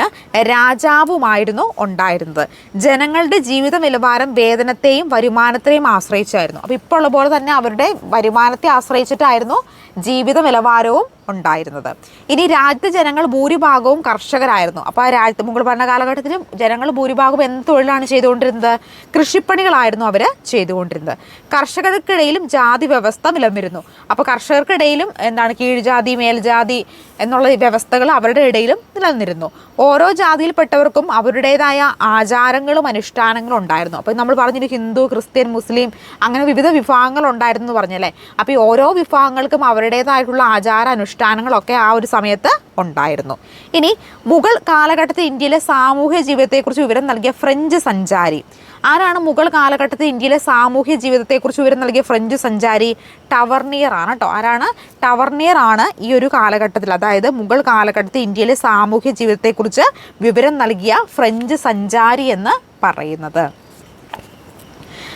രാജാവുമായിരുന്നു ഉണ്ടായിരുന്നത്. ജനങ്ങളുടെ ജീവിത നിലവാരം വേതനത്തെയും വരുമാനത്തെയും ആശ്രയിച്ചായിരുന്നു. അപ്പോൾ ഇപ്പോൾ ഉള്ള പോലെ തന്നെ അവരുടെ വരുമാനത്തെ ആശ്രയിച്ചിട്ടായിരുന്നു ജീവിത നിലവാരവും ഉണ്ടായിരുന്നത്. ഇനി രാജ്യത്തെ ജനങ്ങൾ ഭൂരിഭാഗവും കർഷകരായിരുന്നു. അപ്പോൾ ആ രാജ്യത്ത് മുഗൾ ഭരണകാലഘട്ടത്തിൽ ജനങ്ങൾ ഭൂരിഭാഗവും എന്ത് തൊഴിലാണ് ചെയ്തുകൊണ്ടിരുന്നത്, കൃഷിപ്പണികളായിരുന്നു അവർ ചെയ്തുകൊണ്ടിരുന്നത്. കർഷകർക്കിടയിലും ജാതി വ്യവസ്ഥ നിലനിന്നിരുന്നു. അപ്പോൾ കർഷകർക്കിടയിലും എന്താണ് കീഴ്ജാതി മേൽജാതി എന്നുള്ള വ്യവസ്ഥകൾ അവരുടെ ഇടയിലും നിലനിന്നിരുന്നു. ഓരോ ജാതിയിൽപ്പെട്ടവർക്കും അവരുടേതായ ആചാരങ്ങളും അനുഷ്ഠാനങ്ങളും ഉണ്ടായിരുന്നു. അപ്പോൾ നമ്മൾ പറഞ്ഞൊരു ഹിന്ദു, ക്രിസ്ത്യൻ, മുസ്ലിം അങ്ങനെ വിവിധ വിഭാഗങ്ങൾ ഉണ്ടായിരുന്നു എന്ന് പറഞ്ഞല്ലേ. അപ്പോൾ ഈ ഓരോ വിഭാഗങ്ങൾക്കും അവരുടേതായിട്ടുള്ള ആചാര അനുഷ്ഠാനങ്ങളൊക്കെ ആ ഒരു സമയത്ത് ഉണ്ടായിരുന്നു. ഇനി മുഗൾ കാലഘട്ടത്തിൽ ഇന്ത്യയിലെ സാമൂഹ്യ ജീവിതത്തെക്കുറിച്ച് വിവരം നൽകിയ ഫ്രഞ്ച് സഞ്ചാരി ആരാണ്? മുഗൾ കാലഘട്ടത്തിൽ ഇന്ത്യയിലെ സാമൂഹ്യ ജീവിതത്തെക്കുറിച്ച് വിവരം നൽകിയ ഫ്രഞ്ച് സഞ്ചാരി ടവർണിയർ ആണ് കേട്ടോ. ആരാണ്? ടവർണിയർ ആണ് ഈ ഒരു കാലഘട്ടത്തിൽ, അതായത് മുഗൾ കാലഘട്ടത്തിൽ ഇന്ത്യയിലെ സാമൂഹ്യ ജീവിതത്തെക്കുറിച്ച് വിവരം നൽകിയ ഫ്രഞ്ച് സഞ്ചാരി എന്ന് പറയുന്നത്.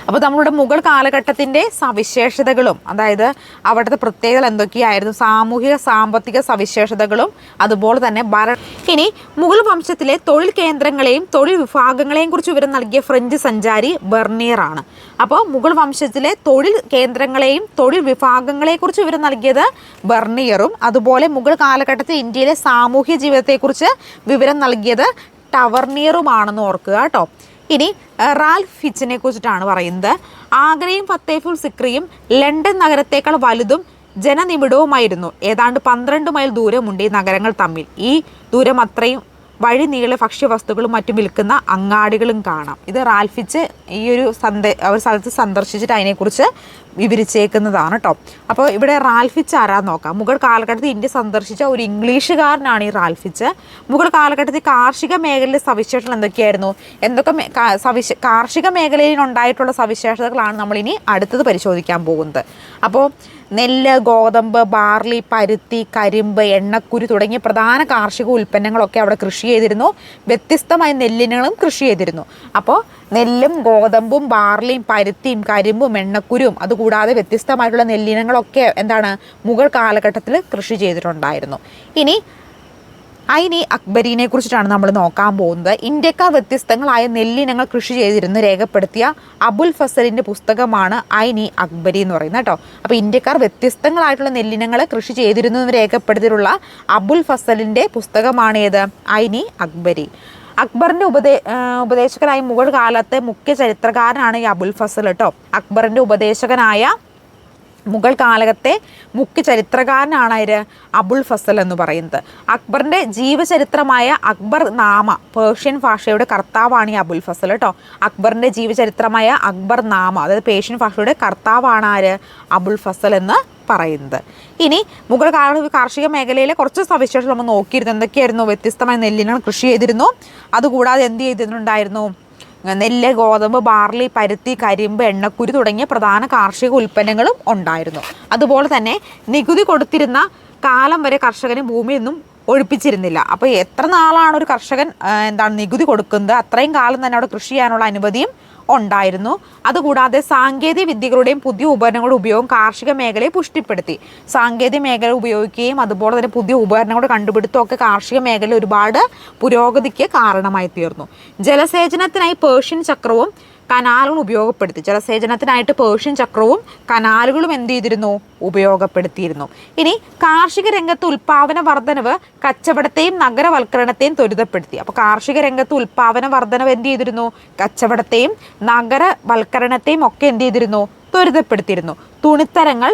അപ്പോൾ നമ്മളുടെ മുഗൾ കാലഘട്ടത്തിൻ്റെ സവിശേഷതകളും, അതായത് അവിടുത്തെ പ്രത്യേകതകൾ എന്തൊക്കെയായിരുന്നു, സാമൂഹിക സാമ്പത്തിക സവിശേഷതകളും അതുപോലെ തന്നെ ഇനി മുഗൾ വംശത്തിലെ തൊഴിൽ കേന്ദ്രങ്ങളെയും തൊഴിൽ വിഭാഗങ്ങളെയും കുറിച്ച് വിവരം നൽകിയ ഫ്രഞ്ച് സഞ്ചാരി ബെർണിയർ ആണ്. അപ്പോൾ മുഗൾ വംശത്തിലെ തൊഴിൽ കേന്ദ്രങ്ങളെയും തൊഴിൽ വിഭാഗങ്ങളെക്കുറിച്ച് വിവരം നൽകിയത് ബെർണിയറും, അതുപോലെ മുഗൾ കാലഘട്ടത്തിൽ ഇന്ത്യയിലെ സാമൂഹ്യ ജീവിതത്തെക്കുറിച്ച് വിവരം നൽകിയത് ടവർണിയറുമാണെന്ന് ഓർക്കുക കേട്ടോ. ഇനി റാൽഫ് ഫിച്ചിനെ കുറിച്ചിട്ടാണ് പറയുന്നത്. ആഗ്രയും ഫത്തേപൂർ സിക്രിയും ലണ്ടൻ നഗരത്തേക്കാൾ വലുതും ജനനിബിഡവുമായിരുന്നു. ഏതാണ്ട് 12 മൈൽ ദൂരമുണ്ട് ഈ നഗരങ്ങൾ തമ്മിൽ. ഈ ദൂരം അത്രയും വഴി നീളെ ഭക്ഷ്യവസ്തുക്കളും മറ്റും വിൽക്കുന്ന അങ്ങാടികളും കാണാം. ഇത് റാൽഫ് ഫിച്ച് ഈ ഒരു സ്ഥലത്ത് സന്ദർശിച്ചിട്ട് അതിനെക്കുറിച്ച് വിവരിച്ചേക്കുന്നതാണ് കേട്ടോ. അപ്പോൾ ഇവിടെ റാൽഫ് ഫിച്ച് ആരാന്ന് നോക്കാം. മുഗൾ കാലഘട്ടത്തിൽ ഇന്ത്യ സന്ദർശിച്ച ഒരു ഇംഗ്ലീഷുകാരനാണ് ഈ റാൽഫ് ഫിച്ച്. മുഗൾ കാലഘട്ടത്തിൽ കാർഷിക മേഖലയിലെ സവിശേഷതകൾ എന്തൊക്കെയായിരുന്നു, കാർഷിക മേഖലയിൽ ഉണ്ടായിട്ടുള്ള സവിശേഷതകളാണ് നമ്മളിനി അടുത്തത് പരിശോധിക്കാൻ പോകുന്നത്. അപ്പോൾ നെല്ല്, ഗോതമ്പ്, ബാർലി, പരുത്തി, കരിമ്പ്, എണ്ണക്കുരു തുടങ്ങിയ പ്രധാന കാർഷിക ഉൽപ്പന്നങ്ങളൊക്കെ അവിടെ കൃഷി ചെയ്തിരുന്നു. വ്യത്യസ്തമായ നെല്ലിനങ്ങളും കൃഷി ചെയ്തിരുന്നു. അപ്പോൾ നെല്ലും ഗോതമ്പും ബാർലിയും പരുത്തിയും കരിമ്പും എണ്ണക്കുരും അതുകൂടാതെ വ്യത്യസ്തമായിട്ടുള്ള നെല്ലിനങ്ങളൊക്കെ എന്താണ് മുഗൾ കാലഘട്ടത്തിൽ കൃഷി ചെയ്തിട്ടുണ്ടായിരുന്നു. ഇനി ഐനി അക്ബരീനെ കുറിച്ചിട്ടാണ് നമ്മൾ നോക്കാൻ പോകുന്നത്. ഇന്ത്യക്കാർ വ്യത്യസ്തങ്ങളായ നെല്ലിനങ്ങൾ കൃഷി ചെയ്തിരുന്ന് രേഖപ്പെടുത്തിയ അബുൽ ഫസലിൻ്റെ പുസ്തകമാണ് ഐനി അക്ബരി എന്ന് പറയുന്നത് കേട്ടോ. അപ്പോൾ ഇന്ത്യക്കാർ വ്യത്യസ്തങ്ങളായിട്ടുള്ള നെല്ലിനങ്ങൾ കൃഷി ചെയ്തിരുന്നു എന്ന് രേഖപ്പെടുത്തിയിട്ടുള്ള അബുൽ ഫസലിൻ്റെ പുസ്തകമാണ് ഏത്? ഐനി അക്ബരി. അക്ബറിൻ്റെ ഉപദേശകനായ മുഗൾ കാലത്തെ മുഖ്യ ചരിത്രകാരനാണ് ഈ അബുൽ ഫസൽ കേട്ടോ. അക്ബറിൻ്റെ ഉപദേശകനായ മുഗൾ കാലത്തെ മുഖ്യ ചരിത്രകാരനാണ് ആര്? അബുൽ ഫസൽ എന്ന് പറയുന്നത്. അക്ബറിൻ്റെ ജീവചരിത്രമായ അക്ബർ നാമ പേർഷ്യൻ ഭാഷയുടെ കർത്താവാണ് ഈ അബുൽ ഫസൽ കേട്ടോ. അക്ബറിൻ്റെ ജീവചരിത്രമായ അക്ബർ നാമ അതായത് പേർഷ്യൻ ഭാഷയുടെ കർത്താവാണ് ആര്? അബുൽ ഫസൽ എന്ന് പറയുന്നത്. ഇനി മുഗൾ കാർഷിക മേഖലയിലെ കുറച്ച് സവിശേഷതകൾ നമ്മൾ നോക്കിയിരുന്നു. എന്തൊക്കെയായിരുന്നു? വ്യത്യസ്തമായ നെല്ലിനങ്ങൾ കൃഷി ചെയ്തിരുന്നു. അതുകൂടാതെ എന്ത് ചെയ്തിട്ടുണ്ടായിരുന്നു? നെല്ല്, ഗോതമ്പ്, ബാർലി, പരുത്തി, കരിമ്പ്, എണ്ണക്കുരു തുടങ്ങിയ പ്രധാന കാർഷിക ഉൽപ്പന്നങ്ങളും ഉണ്ടായിരുന്നു. അതുപോലെ തന്നെ നികുതി കൊടുത്തിരുന്ന കാലം വരെ കർഷകന് ഭൂമിയിൽ നിന്നും ഒഴിപ്പിച്ചിരുന്നില്ല. അപ്പോൾ എത്ര നാളാണ് ഒരു കർഷകൻ നികുതി കൊടുക്കുന്നത് അത്രയും കാലം തന്നെ അവിടെ കൃഷി ചെയ്യാനുള്ള അനുമതിയും ഉണ്ടായിരുന്നു. അതുകൂടാതെ സാങ്കേതിക വിദ്യകളുടെയും പുതിയ ഉപകരണങ്ങളുടെ ഉപയോഗം കാർഷിക മേഖലയെ പുഷ്ടിപ്പെടുത്തി. സാങ്കേതിക മേഖല ഉപയോഗിക്കുകയും അതുപോലെ തന്നെ പുതിയ ഉപകരണങ്ങളുടെ കണ്ടുപിടുത്തമൊക്കെ കാർഷിക മേഖല ഒരുപാട് പുരോഗതിക്ക് കാരണമായി തീർന്നു. ജലസേചനത്തിനായി പേർഷ്യൻ ചക്രവും കനാലുകൾ ഉപയോഗപ്പെടുത്തി. ജലസേചനത്തിനായിട്ട് പേർഷ്യൻ ചക്രവും കനാലുകളും എന്ത് ചെയ്തിരുന്നു? ഉപയോഗപ്പെടുത്തിയിരുന്നു. ഇനി കാർഷിക രംഗത്ത് ഉൽപാദന വർധനവ് കച്ചവടത്തെയും നഗരവൽക്കരണത്തെയും ത്വരിതപ്പെടുത്തി. അപ്പോൾ കാർഷിക രംഗത്ത് ഉൽപാദന വർധനവ് എന്ത് ചെയ്തിരുന്നു? കച്ചവടത്തെയും നഗരവൽക്കരണത്തെയും ഒക്കെ എന്ത് ചെയ്തിരുന്നു? ത്വരിതപ്പെടുത്തിയിരുന്നു. തുണിത്തരങ്ങൾ,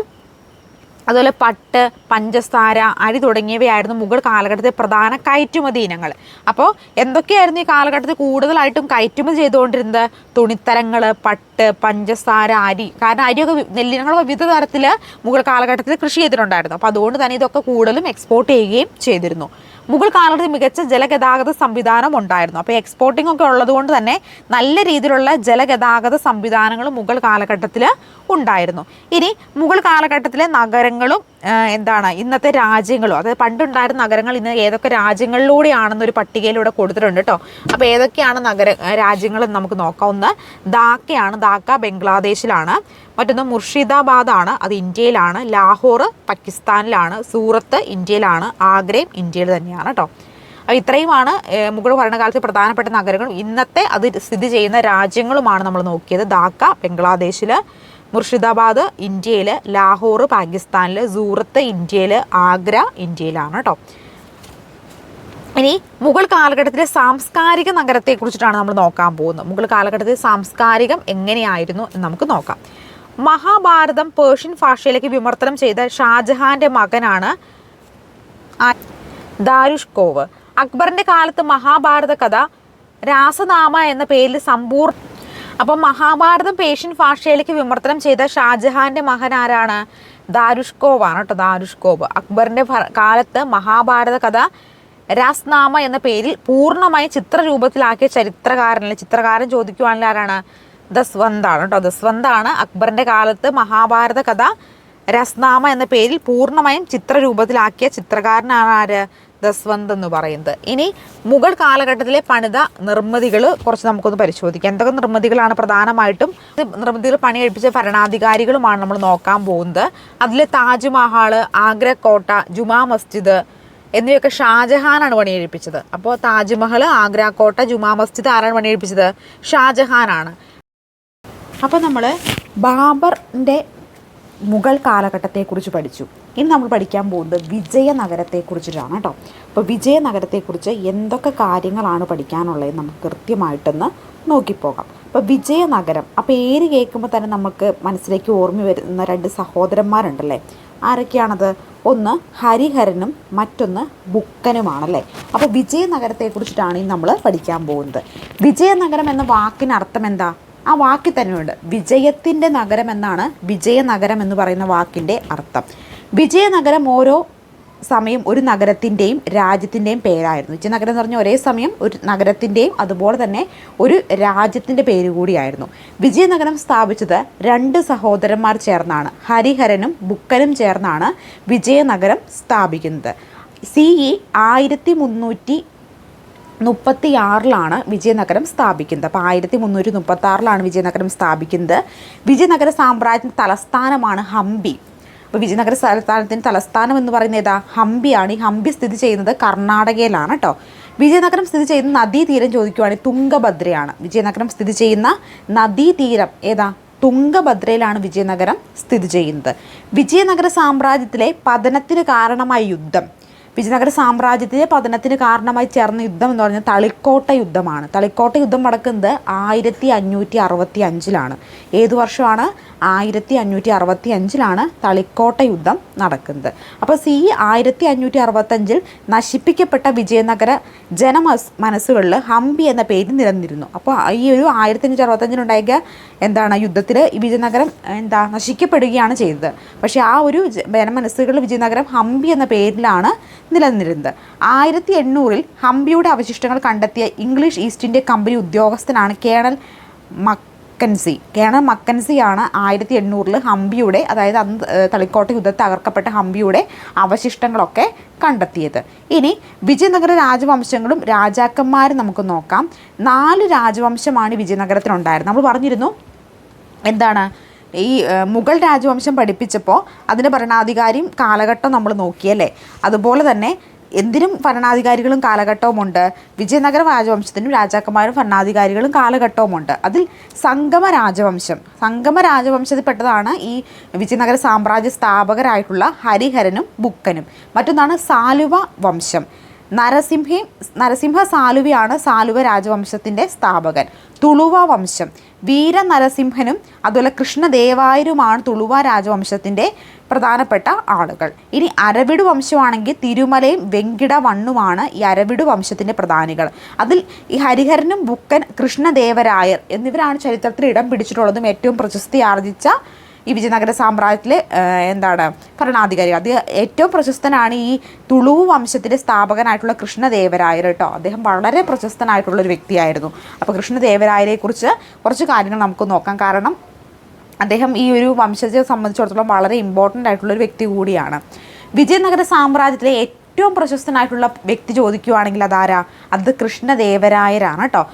അതുപോലെ പട്ട്, പഞ്ചസാര, അരി തുടങ്ങിയവയായിരുന്നു മുഗൾ കാലഘട്ടത്തിലെ പ്രധാന കയറ്റുമതി ഇനങ്ങൾ. അപ്പോൾ എന്തൊക്കെയായിരുന്നു ഈ കാലഘട്ടത്തിൽ കൂടുതലായിട്ടും കയറ്റുമതി ചെയ്തുകൊണ്ടിരുന്നത്? തുണിത്തരങ്ങൾ, പട്ട്, പഞ്ചസാര, അരി. കാരണം അരിയൊക്കെ നെല്ലിനങ്ങൾ വിവിധ തരത്തിൽ മുഗൾ കാലഘട്ടത്തിൽ കൃഷി ചെയ്തിട്ടുണ്ടായിരുന്നു. അപ്പോൾ അതുകൊണ്ട് തന്നെ ഇതൊക്കെ കൂടുതലും എക്സ്പോർട്ട് ചെയ്യുകയും ചെയ്തിരുന്നു. മുഗൾ കാലഘട്ടത്തിൽ മികച്ച ജലഗതാഗത സംവിധാനം ഉണ്ടായിരുന്നു. അപ്പോൾ എക്സ്പോർട്ടിംഗ് ഒക്കെ ഉള്ളതുകൊണ്ട് തന്നെ നല്ല രീതിയിലുള്ള ജലഗതാഗത സംവിധാനങ്ങൾ മുഗൾ കാലഘട്ടത്തിൽ ഉണ്ടായിരുന്നു. ഇനി മുഗൾ കാലഘട്ടത്തിലെ നഗരങ്ങളും എന്താണ് ഇന്നത്തെ രാജ്യങ്ങളും, അതായത് പണ്ടുണ്ടായിരുന്ന നഗരങ്ങൾ ഇന്ന് ഏതൊക്കെ രാജ്യങ്ങളിലൂടെയാണെന്നൊരു പട്ടികയിലൂടെ കൊടുത്തിട്ടുണ്ട് കേട്ടോ. അപ്പോൾ ഏതൊക്കെയാണ് രാജ്യങ്ങളെന്ന് നമുക്ക് നോക്കാം. ഒന്ന് ധാക്കയാണ്. ധാക്ക ബംഗ്ലാദേശിലാണ്. മറ്റൊന്ന് മുർഷിദാബാദാണ്, അത് ഇന്ത്യയിലാണ്. ലാഹോർ പാകിസ്ഥാനിലാണ്. സൂറത്ത് ഇന്ത്യയിലാണ്. ആഗ്രയും ഇന്ത്യയിൽ തന്നെയാണ് കേട്ടോ. അപ്പോൾ ഇത്രയുമാണ് മുഗൾ ഭരണകാലത്ത് പ്രധാനപ്പെട്ട നഗരങ്ങളും ഇന്നത്തെ അത് സ്ഥിതി ചെയ്യുന്ന രാജ്യങ്ങളുമാണ് നമ്മൾ നോക്കിയത്. ധാക്ക ബംഗ്ലാദേശിൽ, മുർഷിദാബാദ് ഇന്ത്യയിൽ, ലാഹോർ പാകിസ്ഥാനിൽ, സൂറത്ത് ഇന്ത്യയിൽ, ആഗ്ര ഇന്ത്യയിലാണ് കേട്ടോ. ഇനി മുഗൾ കാലഘട്ടത്തിലെ സാംസ്കാരിക നഗരത്തെക്കുറിച്ചിട്ടാണ് നമ്മൾ നോക്കാൻ പോകുന്നത്. മുഗൾ കാലഘട്ടത്തിൽ സാംസ്കാരികം എങ്ങനെയായിരുന്നു എന്ന് നമുക്ക് നോക്കാം. മഹാഭാരതം പേർഷ്യൻ ഭാഷയിലേക്ക് വിവർത്തനം ചെയ്ത ഷാജഹാന്റെ മകനാണ് ദാരുഷ്കോവ്. അക്ബറിന്റെ കാലത്ത് മഹാഭാരത കഥ രാസനാമ എന്ന പേരിൽ അപ്പം മഹാഭാരതം പേർഷ്യൻ ഭാഷയിലേക്ക് വിവർത്തനം ചെയ്ത ഷാജഹാന്റെ മകൻ ആരാണ്? ദാരുഷ്കോവാണ് കേട്ടോ. ദാരുഷ്കോവ്. അക്ബറിന്റെ കാലത്ത് മഹാഭാരത കഥ രാസ്നാമ എന്ന പേരിൽ പൂർണ്ണമായി ചിത്രരൂപത്തിലാക്കിയ ചിത്രകാരൻ ചോദിക്കുവാണെങ്കിൽ ആരാണ്? ദസ്വന്താണ് കേട്ടോ. ദസ്വന്താണ് അക്ബറിന്റെ കാലത്ത് മഹാഭാരത കഥ രസ്നാമ എന്ന പേരിൽ പൂർണ്ണമായും ചിത്രരൂപത്തിലാക്കിയ ചിത്രകാരനാണ് ആര്? ദസ്വന്ത് എന്ന് പറയുന്നത്. ഇനി മുഗൾ കാലഘട്ടത്തിലെ പണിത നിർമ്മിതികൾ കുറച്ച് നമുക്കൊന്ന് പരിശോധിക്കാം. എന്തൊക്കെ നിർമ്മിതികളാണ്? പ്രധാനമായിട്ടും നിർമ്മിതികൾ പണിയെടുപ്പിച്ച ഭരണാധികാരികളുമാണ് നമ്മൾ നോക്കാൻ പോകുന്നത്. അതിൽ താജ്മഹൽ, ആഗ്ര കോട്ട, ജുമാ മസ്ജിദ് എന്നിവയൊക്കെ ഷാജഹാനാണ് പണിയെടുപ്പിച്ചത്. അപ്പോൾ താജ്മഹൽ, ആഗ്ര കോട്ട, ജുമാ മസ്ജിദ് ആരാണ് പണിയെടുപ്പിച്ചത്? ഷാജഹാനാണ്. അപ്പോൾ നമ്മൾ ബാബറിൻ്റെ മുഗൾ കാലഘട്ടത്തെക്കുറിച്ച് പഠിച്ചു. ഇനി നമ്മൾ പഠിക്കാൻ പോകുന്നത് വിജയനഗരത്തെക്കുറിച്ചിട്ടാണ് കേട്ടോ. അപ്പോൾ വിജയനഗരത്തെക്കുറിച്ച് എന്തൊക്കെ കാര്യങ്ങളാണ് പഠിക്കാനുള്ളത് നമുക്ക് കൃത്യമായിട്ടൊന്ന് നോക്കിപ്പോകാം. അപ്പോൾ വിജയനഗരം ആ പേര് കേൾക്കുമ്പോൾ തന്നെ നമുക്ക് മനസ്സിലേക്ക് ഓർമ്മ വരുന്ന രണ്ട് സഹോദരന്മാരുണ്ടല്ലേ. ആരൊക്കെയാണത്? ഒന്ന് ഹരിഹരനും മറ്റൊന്ന് ബുക്കനുമാണല്ലേ. അപ്പോൾ വിജയനഗരത്തെക്കുറിച്ചിട്ടാണ് ഇനി നമ്മൾ പഠിക്കാൻ പോകുന്നത്. വിജയനഗരം എന്ന വാക്കിന് അർത്ഥം എന്താ? ആ വാക്കിൽ തന്നെയുണ്ട്. വിജയത്തിൻ്റെ നഗരം എന്നാണ് വിജയനഗരം എന്ന് പറയുന്ന വാക്കിൻ്റെ അർത്ഥം. വിജയനഗരം ഓരോ സമയം ഒരു നഗരത്തിൻ്റെയും രാജ്യത്തിൻ്റെയും പേരായിരുന്നു. വിജയനഗരം എന്ന് പറഞ്ഞാൽ ഒരേ സമയം ഒരു നഗരത്തിൻ്റെയും അതുപോലെ തന്നെ ഒരു രാജ്യത്തിൻ്റെ പേര് കൂടിയായിരുന്നു. വിജയനഗരം സ്ഥാപിച്ചത് രണ്ട് സഹോദരന്മാർ ചേർന്നാണ്. ഹരിഹരനും ബുക്കനും ചേർന്നാണ് വിജയനഗരം സ്ഥാപിക്കുന്നത്. CE 1336 വിജയനഗരം സ്ഥാപിക്കുന്നത്. അപ്പോൾ 1336 വിജയനഗരം സ്ഥാപിക്കുന്നത്. വിജയനഗര സാമ്രാജ്യത്തിൻ്റെ തലസ്ഥാനമാണ് ഹംപി. അപ്പോൾ വിജയനഗര തലസ്ഥാനത്തിൻ്റെ തലസ്ഥാനം എന്ന് പറയുന്നത് ഏതാ? ഹംപിയാണ്. ഈ ഹംപി സ്ഥിതി ചെയ്യുന്നത് കർണാടകയിലാണ് കേട്ടോ. വിജയനഗരം സ്ഥിതി ചെയ്യുന്ന നദീതീരം ചോദിക്കുവാണെങ്കിൽ തുംഗഭദ്രയാണ്. വിജയനഗരം സ്ഥിതി ചെയ്യുന്ന നദീതീരം ഏതാ? തുംഗഭദ്രയിലാണ് വിജയനഗരം സ്ഥിതി ചെയ്യുന്നത്. വിജയനഗര സാമ്രാജ്യത്തിലെ പതനത്തിന് കാരണമായ യുദ്ധം, വിജയനഗര സാമ്രാജ്യത്തിലെ പതനത്തിന് കാരണമായി ചേർന്ന യുദ്ധം എന്ന് പറഞ്ഞാൽ തളിക്കോട്ട യുദ്ധമാണ്. തളിക്കോട്ട യുദ്ധം നടക്കുന്നത് 1565 ഏതു വർഷമാണ്? 1565 തളിക്കോട്ട യുദ്ധം നടക്കുന്നത്. അപ്പോൾ CE 1565 നശിപ്പിക്കപ്പെട്ട വിജയനഗര മനസ്സുകളിൽ ഹംപി എന്ന പേര് നിലനിന്നിരുന്നു. അപ്പോൾ ഈ ഒരു 1565 എന്താണ് യുദ്ധത്തിൽ ഈ വിജയനഗരം നശിക്കപ്പെടുകയാണ് ചെയ്തത്. പക്ഷേ ആ ഒരു ജനമനസ്സുകളിൽ വിജയനഗരം ഹംപി എന്ന പേരിലാണ് നിലനിന്നിരുന്നത്. 1800 ഹംപിയുടെ അവശിഷ്ടങ്ങൾ കണ്ടെത്തിയ ഇംഗ്ലീഷ് ഈസ്റ്റ് ഇന്ത്യ കമ്പനി ഉദ്യോഗസ്ഥനാണ് കേണൽ മക്കൻസിയാണ് 1800 ഹംപിയുടെ, അതായത് അന്ന് തളിക്കോട്ട യുദ്ധത്തിൽ തകർക്കപ്പെട്ട ഹംപിയുടെ അവശിഷ്ടങ്ങളൊക്കെ കണ്ടെത്തിയത്. ഇനി വിജയനഗര രാജവംശങ്ങളും രാജാക്കന്മാരും നമുക്ക് നോക്കാം. 4 രാജവംശമാണ് വിജയനഗരത്തിനുണ്ടായിരുന്നത്. നമ്മൾ പറഞ്ഞിരുന്നു എന്താണ്, ഈ മുഗൾ രാജവംശം പഠിപ്പിച്ചപ്പോൾ അതിൻ്റെ ഭരണാധികാരിയും കാലഘട്ടം നമ്മൾ നോക്കിയല്ലേ. അതുപോലെ തന്നെ എന്തിനും ഭരണാധികാരികളും കാലഘട്ടവുമുണ്ട്. വിജയനഗര രാജവംശത്തിനും രാജാക്കന്മാരും ഭരണാധികാരികളും കാലഘട്ടവുമുണ്ട്. അതിൽ സംഗമ രാജവംശത്തിൽപ്പെട്ടതാണ് ഈ വിജയനഗര സാമ്രാജ്യ സ്ഥാപകരായിട്ടുള്ള ഹരിഹരനും ബുക്കനും. മറ്റൊന്നാണ് സാലുവ വംശം. നരസിംഹ സാലുവയാണ് സാലുവ രാജവംശത്തിൻ്റെ സ്ഥാപകൻ. തുളുവ വംശം വീര നരസിംഹനും അതുപോലെ കൃഷ്ണദേവായരുമാണ് തുളുവ രാജവംശത്തിൻ്റെ പ്രധാനപ്പെട്ട ആളുകൾ. ഇനി അരവിടു വംശമാണെങ്കിൽ തിരുമലയും വെങ്കിടവണ്ണുമാണ് ഈ അരവിടു വംശത്തിൻ്റെ പ്രധാനികൾ. അതിൽ ഈ ഹരിഹരനും ബുക്കൻ, കൃഷ്ണദേവരായർ എന്നിവരാണ് ചരിത്രത്തിൽ ഇടം പിടിച്ചിട്ടുള്ളതും ഏറ്റവും പ്രശസ്തി ആർജിച്ച ഈ വിജയനഗര സാമ്രാജ്യത്തിലെ ഭരണാധികാരി. അത് ഏറ്റവും പ്രശസ്തനാണ് ഈ തുളുവു വംശത്തിൻ്റെ സ്ഥാപകനായിട്ടുള്ള കൃഷ്ണദേവരായർ കേട്ടോ. അദ്ദേഹം വളരെ പ്രശസ്തനായിട്ടുള്ളൊരു വ്യക്തിയായിരുന്നു. അപ്പോൾ കൃഷ്ണദേവരായരെക്കുറിച്ച് കുറച്ച് കാര്യങ്ങൾ നമുക്ക് നോക്കാം. കാരണം അദ്ദേഹം ഈ ഒരു വംശത്തെ സംബന്ധിച്ചിടത്തോളം വളരെ ഇമ്പോർട്ടൻ്റ് ആയിട്ടുള്ളൊരു വ്യക്തി കൂടിയാണ്. വിജയനഗര സാമ്രാജ്യത്തിലെ ഏറ്റവും പ്രശസ്തനായിട്ടുള്ള വ്യക്തി ചോദിക്കുകയാണെങ്കിൽ അതാരാ? അത് കൃഷ്ണദേവരായരാണ് കേട്ടോ.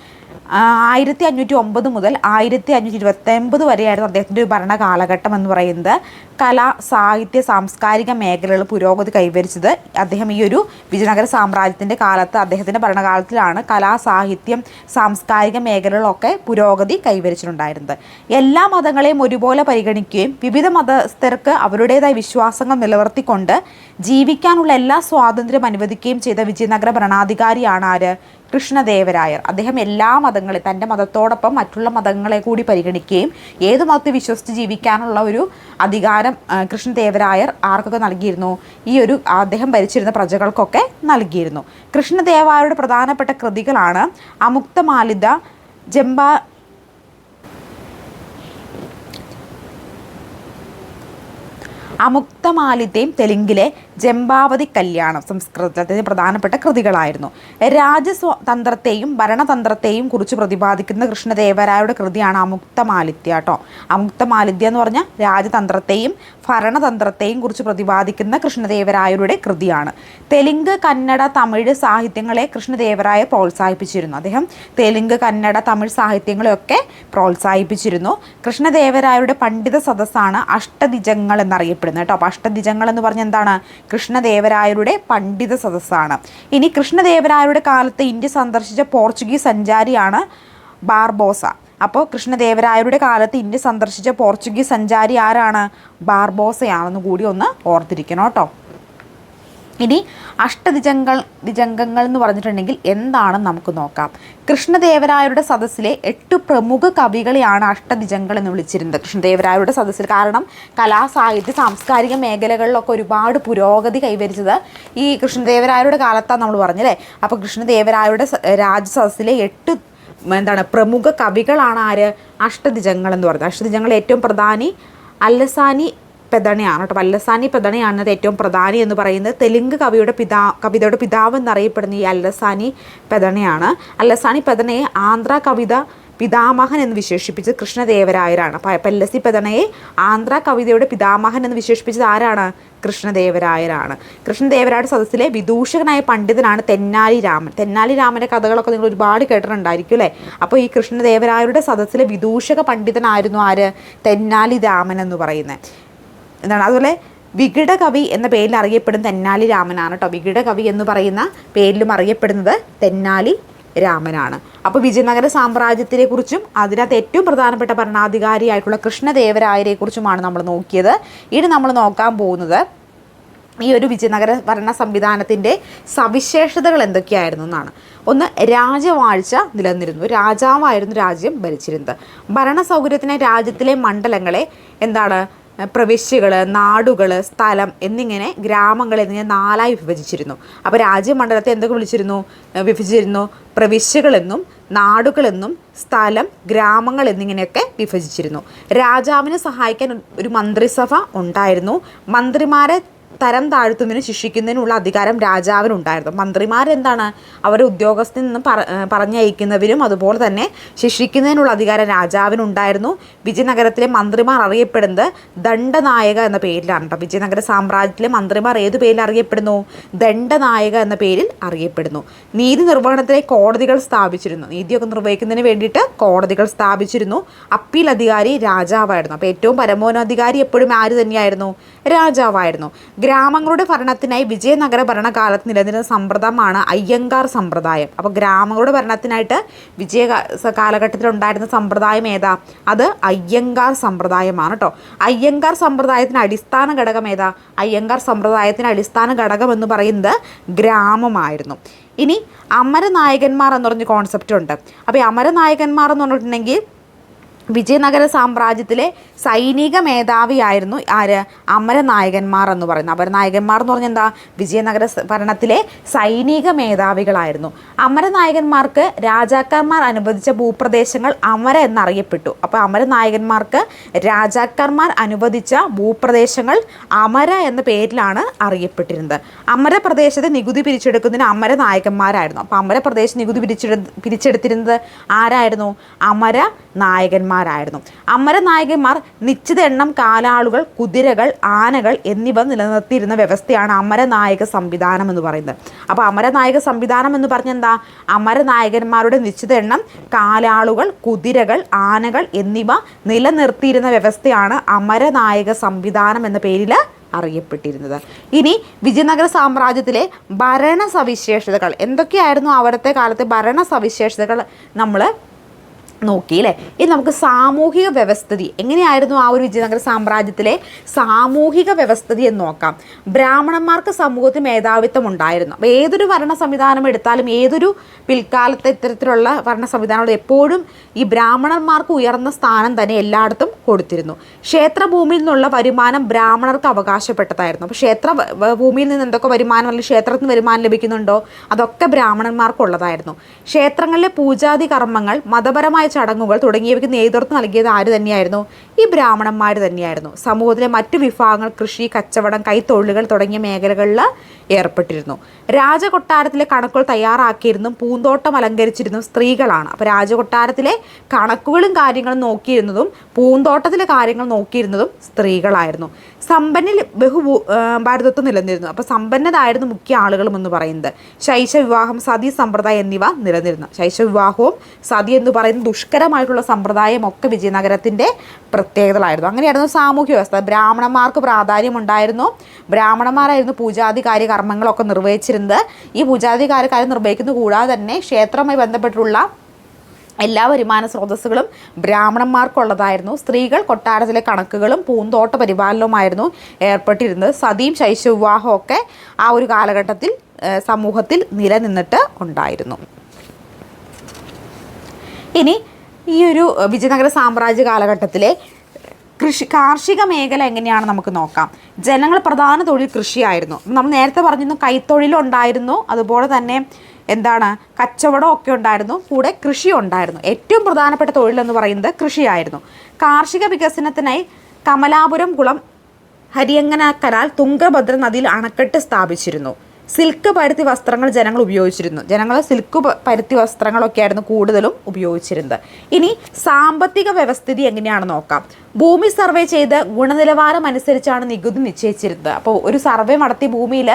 1509 മുതൽ 1529 വരെയായിരുന്നു അദ്ദേഹത്തിൻ്റെ ഒരു ഭരണ കാലഘട്ടം എന്ന് പറയുന്നത്. കല, സാഹിത്യ, സാംസ്കാരിക മേഖലകൾ പുരോഗതി കൈവരിച്ചത് അദ്ദേഹം ഈ ഒരു വിജയനഗര സാമ്രാജ്യത്തിൻ്റെ കാലത്ത്, അദ്ദേഹത്തിൻ്റെ ഭരണകാലത്തിലാണ് കലാ, സാഹിത്യം, സാംസ്കാരിക മേഖലകളൊക്കെ പുരോഗതി കൈവരിച്ചിട്ടുണ്ടായിരുന്നത്. എല്ലാ മതങ്ങളെയും ഒരുപോലെ പരിഗണിക്കുകയും വിവിധ മതസ്ഥർക്ക് അവരുടേതായ വിശ്വാസങ്ങൾ നിലനിർത്തിക്കൊണ്ട് ജീവിക്കാനുള്ള എല്ലാ സ്വാതന്ത്ര്യം അനുവദിക്കുകയും ചെയ്ത വിജയനഗര ഭരണാധികാരിയാണ് ആര്? കൃഷ്ണദേവരായർ. അദ്ദേഹം എല്ലാ മതങ്ങളെ, തൻ്റെ മതത്തോടൊപ്പം മറ്റുള്ള മതങ്ങളെ കൂടി പരിഗണിക്കുകയും ഏത് മതത്തിൽ വിശ്വസിച്ച് ജീവിക്കാനുള്ള ഒരു അധികാരം കൃഷ്ണദേവരായർ ആർക്കൊക്കെ നൽകിയിരുന്നു? ഈ ഒരു അദ്ദേഹം ഭരിച്ചിരുന്ന പ്രജകൾക്കൊക്കെ നൽകിയിരുന്നു. കൃഷ്ണദേവരായരുടെ പ്രധാനപ്പെട്ട കൃതികളാണ് അമുക്തമാലിത, അമുക്തമാലിതയും തെലുങ്കിലെ ജംബാവതി കല്യാണം സംസ്കൃതത്തിൻ്റെ പ്രധാനപ്പെട്ട കൃതികളായിരുന്നു. രാജതന്ത്രത്തെയും ഭരണതന്ത്രത്തെയും കുറിച്ച് പ്രതിപാദിക്കുന്ന കൃഷ്ണദേവരായരുടെ കൃതിയാണ് അമുക്തമാലിത്യ കേട്ടോ. അമുക്തമാലിത്യ എന്ന് പറഞ്ഞാൽ രാജതന്ത്രത്തെയും ഭരണതന്ത്രത്തെയും കുറിച്ച് പ്രതിപാദിക്കുന്ന കൃഷ്ണദേവരായരുടെ കൃതിയാണ്. തെലുങ്ക്, കന്നഡ, തമിഴ് സാഹിത്യങ്ങളെ കൃഷ്ണദേവരായ പ്രോത്സാഹിപ്പിച്ചിരുന്നു. അദ്ദേഹം തെലുങ്ക്, കന്നഡ, തമിഴ് സാഹിത്യങ്ങളെയൊക്കെ പ്രോത്സാഹിപ്പിച്ചിരുന്നു. കൃഷ്ണദേവരായരുടെ പണ്ഡിത സദസ്സാണ് അഷ്ടദിജങ്ങൾ എന്നറിയപ്പെടുന്നത് കേട്ടോ. അപ്പോൾ അഷ്ടദിജങ്ങൾ എന്ന് പറഞ്ഞാൽ എന്താണ്? കൃഷ്ണദേവരായരുടെ പണ്ഡിത സദസ്സാണ്. ഇനി കൃഷ്ണദേവരായരുടെ കാലത്ത് ഇന്ത്യ സന്ദർശിച്ച പോർച്ചുഗീസ് സഞ്ചാരിയാണ് ബാർബോസ. അപ്പോൾ കൃഷ്ണദേവരായരുടെ കാലത്ത് ഇന്ത്യ സന്ദർശിച്ച പോർച്ചുഗീസ് സഞ്ചാരി ആരാണ്? ബാർബോസയാണെന്ന് കൂടി ഒന്ന് ഓർത്തിരിക്കണം കേട്ടോ. ഇനി ദിജംഗങ്ങൾ എന്ന് പറഞ്ഞിട്ടുണ്ടെങ്കിൽ എന്താണെന്ന് നമുക്ക് നോക്കാം. കൃഷ്ണദേവരായരുടെ സദസ്സിലെ 8 പ്രമുഖ കവികളെയാണ് അഷ്ടദിജങ്ങൾ എന്ന് വിളിച്ചിരുന്നത്. കൃഷ്ണദേവരായരുടെ സദസ്സിൽ, കാരണം കലാ, സാഹിത്യ, സാംസ്കാരിക മേഖലകളിലൊക്കെ ഒരുപാട് പുരോഗതി കൈവരിച്ചത് ഈ കൃഷ്ണദേവരായരുടെ കാലത്താണ് നമ്മൾ പറഞ്ഞല്ലേ. അപ്പോൾ കൃഷ്ണദേവരായരുടെ രാജസദസ്സിലെ 8 പ്രമുഖ കവികളാണ് ആര്? അഷ്ടദിജങ്ങൾ എന്ന് പറയുന്നത്. അഷ്ടദിജങ്ങൾ ഏറ്റവും പ്രധാനി അല്ലസാനി പെദണയാണ് കേട്ടോ. അല്ലസാനി പെദണയാണ് ഏറ്റവും പ്രധാനി എന്ന് പറയുന്നത്. തെലുങ്ക് കവിതയുടെ പിതാവ് എന്നറിയപ്പെടുന്ന ഈ അല്ലസാനി പെദണയാണ്. അല്ലസാനി പെദണയെ ആന്ധ്ര കവിത പിതാമഹൻ എന്ന് വിശേഷിപ്പിച്ചത് കൃഷ്ണദേവരായരാണ്. പല്ലസി പെദണയെ ആന്ധ്ര കവിതയുടെ പിതാമഹൻ എന്ന് വിശേഷിപ്പിച്ചത് ആരാണ്? കൃഷ്ണദേവരായരാണ്. കൃഷ്ണദേവരായരുടെ സദസ്സിലെ വിദൂഷകനായ പണ്ഡിതനാണ് തെന്നാലി രാമൻ. തെന്നാലി രാമൻ്റെ കഥകളൊക്കെ നിങ്ങൾ ഒരുപാട് കേട്ടിട്ടുണ്ടായിരിക്കും അല്ലേ. അപ്പോൾ ഈ കൃഷ്ണദേവരായരുടെ സദസ്സിലെ വിദൂഷക പണ്ഡിതനായിരുന്നു ആര്? തെന്നാലി രാമൻ എന്ന് പറയുന്നത്. എന്താണ്? അതുപോലെ വികടകവി എന്ന പേരിൽ അറിയപ്പെടുന്ന തെന്നാലി രാമനാണ് കേട്ടോ. വികടകവി എന്ന് പറയുന്ന പേരിലും അറിയപ്പെടുന്നത് തെന്നാലി രാമനാണ്. അപ്പോൾ വിജയനഗര സാമ്രാജ്യത്തിനെ കുറിച്ചും അതിനകത്ത് ഏറ്റവും പ്രധാനപ്പെട്ട ഭരണാധികാരിയായിട്ടുള്ള കൃഷ്ണദേവരായരെക്കുറിച്ചുമാണ് നമ്മൾ നോക്കിയത്. ഇനി നമ്മൾ നോക്കാൻ പോകുന്നത് ഈ ഒരു വിജയനഗര ഭരണ സംവിധാനത്തിൻ്റെ സവിശേഷതകൾ എന്തൊക്കെയായിരുന്നു എന്നാണ്. ഒന്ന്, രാജവാഴ്ച നിലനിന്നിരുന്നു. രാജാവായിരുന്നു രാജ്യം ഭരിച്ചിരുന്നത്. ഭരണ സൗകര്യത്തിനായി രാജ്യത്തിലെ മണ്ഡലങ്ങളെ പ്രവിശ്യകൾ, നാടുകൾ, സ്ഥലം എന്നിങ്ങനെ ഗ്രാമങ്ങൾ എന്നിങ്ങനെ 4ആയി വിഭജിച്ചിരുന്നു. അപ്പോൾ രാജ്യമണ്ഡലത്തെ എന്തൊക്കെ വിഭജിച്ചിരുന്നു? പ്രവിശ്യകളെന്നും നാടുകളെന്നും സ്ഥലം, ഗ്രാമങ്ങൾ എന്നിങ്ങനെയൊക്കെ വിഭജിച്ചിരുന്നു. രാജാവിനെ സഹായിക്കാൻ ഒരു മന്ത്രിസഭ ഉണ്ടായിരുന്നു. മന്ത്രിമാരെ തരം താഴ്ത്തുന്നതിനും ശിക്ഷിക്കുന്നതിനുള്ള അധികാരം രാജാവിനുണ്ടായിരുന്നു. മന്ത്രിമാരെന്താണ്, അവരെ ഉദ്യോഗസ്ഥരിൽ നിന്ന് പറഞ്ഞയക്കുന്നതിനും അതുപോലെ തന്നെ ശിക്ഷിക്കുന്നതിനുള്ള അധികാരം രാജാവിനുണ്ടായിരുന്നു. വിജയനഗരത്തിലെ മന്ത്രിമാർ അറിയപ്പെടുന്നത് ദണ്ഡനായക എന്ന പേരിലാണ് കേട്ടോ. വിജയനഗര സാമ്രാജ്യത്തിലെ മന്ത്രിമാർ ഏതു പേരിൽ അറിയപ്പെടുന്നു? ദണ്ഡനായക എന്ന പേരിൽ അറിയപ്പെടുന്നു. നീതി നിർവഹണത്തിലെ കോടതികൾ സ്ഥാപിച്ചിരുന്നു. നീതിയൊക്കെ നിർവഹിക്കുന്നതിന് വേണ്ടിയിട്ട് കോടതികൾ സ്ഥാപിച്ചിരുന്നു. അപ്പീൽ അധികാരി രാജാവായിരുന്നു. അപ്പോൾ ഏറ്റവും പരമോന്നതാധികാരി എപ്പോഴും ആര് തന്നെയായിരുന്നു? രാജാവായിരുന്നു. ഗ്രാമങ്ങളുടെ ഭരണത്തിനായി വിജയനഗര ഭരണകാലത്ത് നിലനിന്ന സമ്പ്രദായമാണ് അയ്യങ്കാർ സമ്പ്രദായം. അപ്പോൾ ഗ്രാമങ്ങളുടെ ഭരണത്തിനായിട്ട് വിജയ കാലഘട്ടത്തിൽ ഉണ്ടായിരുന്ന സമ്പ്രദായം ഏതാ? അത് അയ്യങ്കാർ സമ്പ്രദായമാണ് കേട്ടോ. അയ്യങ്കാർ സമ്പ്രദായത്തിന് അടിസ്ഥാന ഘടകം ഏതാ? അയ്യങ്കാർ സമ്പ്രദായത്തിന് അടിസ്ഥാന ഘടകം എന്ന് പറയുന്നത് ഗ്രാമമായിരുന്നു. ഇനി അമരനായകന്മാർ എന്ന് പറഞ്ഞ കോൺസെപ്റ്റ് ഉണ്ട്. അപ്പോൾ ഈ അമരനായകന്മാർ എന്ന് പറഞ്ഞിട്ടുണ്ടെങ്കിൽ വിജയനഗര സാമ്രാജ്യത്തിലെ സൈനിക മേധാവിയായിരുന്നു ആര്? അമരനായകന്മാർ എന്ന് പറയുന്നത്. അമരനായകന്മാർ എന്ന് പറഞ്ഞാൽ എന്താ? വിജയനഗര ഭരണത്തിലെ സൈനിക മേധാവികളായിരുന്നു. അമരനായകന്മാർക്ക് രാജാക്കന്മാർ അനുവദിച്ച ഭൂപ്രദേശങ്ങൾ അമര എന്നറിയപ്പെട്ടു. അപ്പോൾ അമരനായകന്മാർക്ക് രാജാക്കന്മാർ അനുവദിച്ച ഭൂപ്രദേശങ്ങൾ അമര എന്ന പേരിലാണ് അറിയപ്പെട്ടിരുന്നത്. അമര പ്രദേശത്തെ നികുതി പിരിച്ചെടുക്കുന്നതിന് അമരനായകന്മാരായിരുന്നു. അപ്പോൾ അമര പ്രദേശം നികുതി പിരിച്ചെടുത്തിരുന്നത് ആരായിരുന്നു? അമര നായകന്മാരായിരുന്നു. അമരനായകന്മാർ നിശ്ചിത എണ്ണം കാലാളുകൾ, കുതിരകൾ, ആനകൾ എന്നിവ നിലനിർത്തിയിരുന്ന വ്യവസ്ഥയാണ് അമരനായക സംവിധാനം എന്ന് പറയുന്നത്. അപ്പോൾ അമരനായക സംവിധാനം എന്ന് പറഞ്ഞാൽ എന്താ? അമരനായകന്മാരുടെ നിശ്ചിത എണ്ണം കാലാളുകൾ, കുതിരകൾ, ആനകൾ എന്നിവ നിലനിർത്തിയിരുന്ന വ്യവസ്ഥയാണ് അമരനായക സംവിധാനം എന്ന പേരിൽ അറിയപ്പെട്ടിരുന്നത്. ഇനി വിജയനഗര സാമ്രാജ്യത്തിലെ ഭരണ സവിശേഷതകൾ എന്തൊക്കെയായിരുന്നു? അവിടുത്തെ കാലത്തെ ഭരണ സവിശേഷതകൾ നമ്മൾ നോക്കിയില്ലേ. ഇനി നമുക്ക് സാമൂഹിക വ്യവസ്ഥിതി എങ്ങനെയായിരുന്നു ആ ഒരു വിജയനഗര സാമ്രാജ്യത്തിലെ സാമൂഹിക വ്യവസ്ഥിതി എന്ന് നോക്കാം. ബ്രാഹ്മണന്മാർക്ക് സമൂഹത്തിൽ മേധാവിത്വം ഉണ്ടായിരുന്നു. അപ്പോൾ ഏതൊരു ഭരണ സംവിധാനം എടുത്താലും, ഏതൊരു പിൽക്കാലത്തെ ഇത്തരത്തിലുള്ള ഭരണ സംവിധാനങ്ങൾ എപ്പോഴും ഈ ബ്രാഹ്മണന്മാർക്ക് ഉയർന്ന സ്ഥാനം തന്നെ എല്ലായിടത്തും കൊടുത്തിരുന്നു. ക്ഷേത്രഭൂമിയിൽ നിന്നുള്ള വരുമാനം ബ്രാഹ്മണർക്ക് അവകാശപ്പെട്ടതായിരുന്നു. അപ്പോൾ ക്ഷേത്ര ഭൂമിയിൽ നിന്ന് എന്തൊക്കെ വരുമാനം അല്ലെങ്കിൽ ക്ഷേത്രത്തിൽ നിന്ന് വരുമാനം ലഭിക്കുന്നുണ്ടോ അതൊക്കെ ബ്രാഹ്മണന്മാർക്കുള്ളതായിരുന്നു. ക്ഷേത്രങ്ങളിലെ പൂജാതി കർമ്മങ്ങൾ, മതപരമായ ചടങ്ങുകൾ തുടങ്ങിയവയ്ക്ക് നേതൃത്വം നൽകിയത് ആര് തന്നെയായിരുന്നു? ഈ ബ്രാഹ്മണന്മാർ തന്നെയായിരുന്നു. സമൂഹത്തിലെ മറ്റു വിഭാഗങ്ങൾ കൃഷി, കച്ചവടം, കൈത്തൊഴിലുകൾ തുടങ്ങിയ മേഖലകളിൽ ഏർപ്പെട്ടിരുന്നു. രാജകൊട്ടാരത്തിലെ കണക്കുകൾ തയ്യാറാക്കിയിരുന്നതും പൂന്തോട്ടം അലങ്കരിച്ചിരുന്നതും സ്ത്രീകളാണ്. അപ്പോൾ രാജകൊട്ടാരത്തിലെ കണക്കുകളും കാര്യങ്ങളും നോക്കിയിരുന്നതും പൂന്തോട്ടത്തിലെ കാര്യങ്ങൾ നോക്കിയിരുന്നതും സ്ത്രീകളായിരുന്നു. സമ്പന്നിൽ ഭാരതത്വം നിലനിന്നിരുന്നു. അപ്പോൾ സമ്പന്നരായിരുന്നു മുഖ്യ ആളുകളും എന്ന് പറയുന്നത്. ശൈശവിവാഹം, സതി സമ്പ്രദായം എന്നിവ നിലനിരുന്നു. ശൈശവിവാഹവും സതി എന്ന് പറയുന്ന ദുഷ്കരമായിട്ടുള്ള സമ്പ്രദായം ഒക്കെ വിജയനഗരത്തിൻ്റെ പ്രത്യേകതകളായിരുന്നു. അങ്ങനെയായിരുന്നു സാമൂഹ്യ വ്യവസ്ഥ. ബ്രാഹ്മണന്മാർക്ക് പ്രാധാന്യമുണ്ടായിരുന്നു. ബ്രാഹ്മണന്മാരായിരുന്നു പൂജാതി കാര്യകർമ്മങ്ങളൊക്കെ നിർവഹിച്ചിരുന്നത്. ഈ പൂജാതി കാര്യകാര്യം നിർവഹിക്കുന്നത് കൂടാതെ തന്നെ ക്ഷേത്രവുമായി ബന്ധപ്പെട്ടുള്ള എല്ലാ വരുമാന സ്രോതസ്സുകളും ബ്രാഹ്മണന്മാർക്കുള്ളതായിരുന്നു. സ്ത്രീകൾ കൊട്ടാരത്തിലെ കണക്കുകളും പൂന്തോട്ട പരിപാലനവുമായിരുന്നു ഏർപ്പെട്ടിരുന്നത്. സതിയും ശൈശവവിവാഹവും ഒക്കെ ആ ഒരു കാലഘട്ടത്തിൽ സമൂഹത്തിൽ നിലനിന്നിട്ട് ഉണ്ടായിരുന്നു. ഇനി ഈ ഒരു വിജയനഗര സാമ്രാജ്യ കാലഘട്ടത്തിലെ കാർഷിക മേഖല എങ്ങനെയാണ് നമുക്ക് നോക്കാം. ജനങ്ങൾ പ്രധാന തൊഴിൽ കൃഷിയായിരുന്നു. നമ്മൾ നേരത്തെ പറഞ്ഞിരുന്നു കൈത്തൊഴിലുണ്ടായിരുന്നു, അതുപോലെ തന്നെ എന്താണ് കച്ചവടം ഒക്കെ ഉണ്ടായിരുന്നു, കൂടെ കൃഷി ഉണ്ടായിരുന്നു. ഏറ്റവും പ്രധാനപ്പെട്ട തൊഴിലെന്ന് പറയുന്നത് കൃഷിയായിരുന്നു. കാർഷിക വികസനത്തിനായി കമലാപുരം കുളം ഹരിയങ്ങന കനാൽ തുംഗഭദ്ര നദിയിൽ അണക്കെട്ട് സ്ഥാപിച്ചിരുന്നു. സിൽക്ക് പരുത്തി വസ്ത്രങ്ങൾ ജനങ്ങൾ ഉപയോഗിച്ചിരുന്നു. ജനങ്ങൾ സിൽക്ക് പരുത്തി വസ്ത്രങ്ങളൊക്കെയായിരുന്നു കൂടുതലും ഉപയോഗിച്ചിരുന്നത്. ഇനി സാമ്പത്തിക വ്യവസ്ഥിതി എങ്ങനെയാണെന്ന് നോക്കാം. ഭൂമി സർവേ ചെയ്ത് ഗുണനിലവാരം അനുസരിച്ചാണ് നികുതി നിശ്ചയിച്ചിരുന്നത്. അപ്പോൾ ഒരു സർവേ നടത്തിയ ഭൂമിയിൽ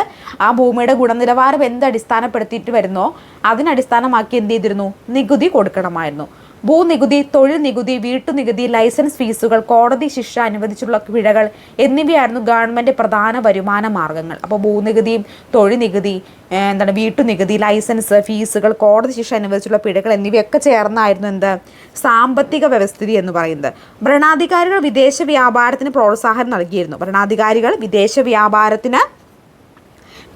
ആ ഭൂമിയുടെ ഗുണനിലവാരം എന്ത് അടിസ്ഥാനപ്പെടുത്തിയിട്ട് വരുന്നോ അതിനടിസ്ഥാനമാക്കി എന്ത് ചെയ്തിരുന്നു? നികുതി കൊടുക്കണമായിരുന്നു. ഭൂനികുതി, തൊഴിൽ നികുതി, വീട്ടുനികുതി, ലൈസൻസ് ഫീസുകൾ, കോടതി ശിക്ഷ അനുവദിച്ചുള്ള പിഴകൾ എന്നിവയായിരുന്നു ഗവൺമെൻറ് പ്രധാന വരുമാന മാർഗ്ഗങ്ങൾ. അപ്പോൾ ഭൂനികുതിയും തൊഴിൽ നികുതി, വീട്ടുനികുതി, ലൈസൻസ് ഫീസുകൾ, കോടതി ശിക്ഷ അനുവദിച്ചുള്ള പിഴകൾ എന്നിവയൊക്കെ ചേർന്നായിരുന്നു എന്ത് സാമ്പത്തിക വ്യവസ്ഥിതി എന്ന് പറയുന്നത്. ഭരണാധികാരികൾ വിദേശ വ്യാപാരത്തിന് പ്രോത്സാഹനം നൽകിയിരുന്നു. ഭരണാധികാരികൾ വിദേശ വ്യാപാരത്തിന്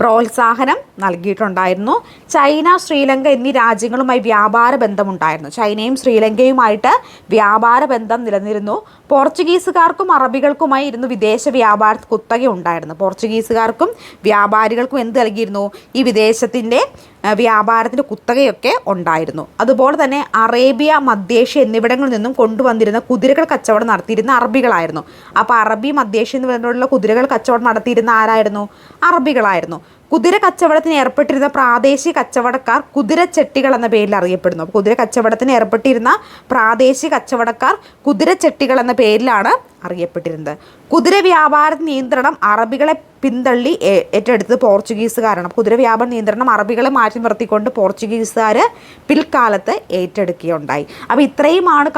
പ്രോത്സാഹനം നൽകിയിട്ടുണ്ടായിരുന്നു. ചൈന, ശ്രീലങ്ക എന്നീ രാജ്യങ്ങളുമായി വ്യാപാര ബന്ധമുണ്ടായിരുന്നു. ചൈനയും ശ്രീലങ്കയുമായിട്ട് വ്യാപാര ബന്ധം നിലനിന്നിരുന്നു. പോർച്ചുഗീസുകാർക്കും അറബികൾക്കുമായി ഇരുന്ന് വിദേശ വ്യാപാര കുത്തക ഉണ്ടായിരുന്നു. പോർച്ചുഗീസുകാർക്കും വ്യാപാരികൾക്കും എന്ത് നൽകിയിരുന്നു? ഈ വിദേശത്തിൻ്റെ വ്യാപാരത്തിൻ്റെ കുത്തകയൊക്കെ ഉണ്ടായിരുന്നു. അതുപോലെ തന്നെ അറേബ്യ, മധ്യേഷ്യ എന്നിവിടങ്ങളിൽ നിന്നും കൊണ്ടുവന്നിരുന്ന കുതിരകൾ കച്ചവടം നടത്തിയിരുന്ന അറബികളായിരുന്നു. അപ്പോൾ അറബി, മധ്യേഷ്യ എന്നിവിടങ്ങളിലുള്ള കുതിരകൾ കച്ചവടം നടത്തിയിരുന്ന ആരായിരുന്നു? അറബികളായിരുന്നു. കുതിര കച്ചവടത്തിന് ഏർപ്പെട്ടിരുന്ന പ്രാദേശിക കച്ചവടക്കാർ കുതിരച്ചെട്ടികൾ എന്ന പേരിൽ അറിയപ്പെടുന്നു. അപ്പോൾ കുതിര കച്ചവടത്തിന് ഏർപ്പെട്ടിരുന്ന പ്രാദേശിക കച്ചവടക്കാർ കുതിരച്ചെട്ടികൾ എന്ന പേരിലാണ് അറിയപ്പെട്ടിരുന്നത്. കുതിര വ്യാപാര നിയന്ത്രണം അറബികളെ പിന്തള്ളി ഏറ്റെടുത്തത് പോർച്ചുഗീസുകാരാണ്. കുതിര വ്യാപാര നിയന്ത്രണം അറബികളെ മാറ്റി നിർത്തിക്കൊണ്ട് പോർച്ചുഗീസുകാർ പിൽക്കാലത്ത് ഏറ്റെടുക്കുകയുണ്ടായി. അപ്പോൾ ഇത്രയുമാണ്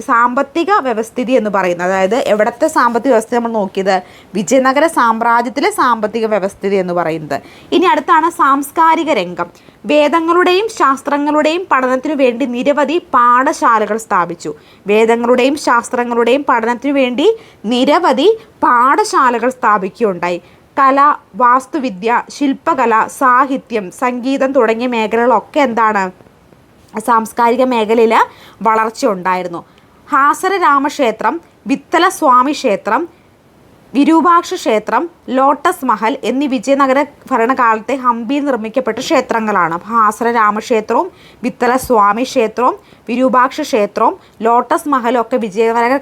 സാമ്പത്തിക വ്യവസ്ഥിതി എന്ന് പറയുന്നത്. അതായത് എവിടത്തെ സാമ്പത്തിക വ്യവസ്ഥ നമ്മൾ നോക്കിയത്? വിജയനഗര സാമ്രാജ്യത്തിലെ സാമ്പത്തിക വ്യവസ്ഥിതി എന്ന് പറയുന്നത്. ഇനി അടുത്താണ് സാംസ്കാരിക രംഗം. വേദങ്ങളുടെയും ശാസ്ത്രങ്ങളുടെയും പഠനത്തിനു വേണ്ടി നിരവധി പാഠശാലകൾ സ്ഥാപിച്ചു. വേദങ്ങളുടെയും ശാസ്ത്രങ്ങളുടെയും പഠനത്തിനു വേണ്ടി നിരവധി പാഠശാലകൾ സ്ഥാപിക്കുകയുണ്ടായി. കല, വാസ്തുവിദ്യ, ശില്പകല, സാഹിത്യം, സംഗീതം തുടങ്ങിയ മേഖലകളൊക്കെ എന്താണ്? സാംസ്കാരിക മേഖലയിൽ വളർച്ച ഉണ്ടായിരുന്നു. ഹാസര രാമക്ഷേത്രം, വിത്തല സ്വാമി ക്ഷേത്രം, വിരൂപാക്ഷ ക്ഷേത്രം, ലോട്ടസ് മഹൽ എന്നീ വിജയനഗര ഭരണകാലത്തെ ഹംപിയിൽ നിർമ്മിക്കപ്പെട്ട ക്ഷേത്രങ്ങളാണ്. അപ്പോൾ ഹാസര രാമക്ഷേത്രവും വിത്തല സ്വാമി ക്ഷേത്രവും വിരൂപാക്ഷ ക്ഷേത്രവും ലോട്ടസ് മഹലും ഒക്കെ വിജയനഗര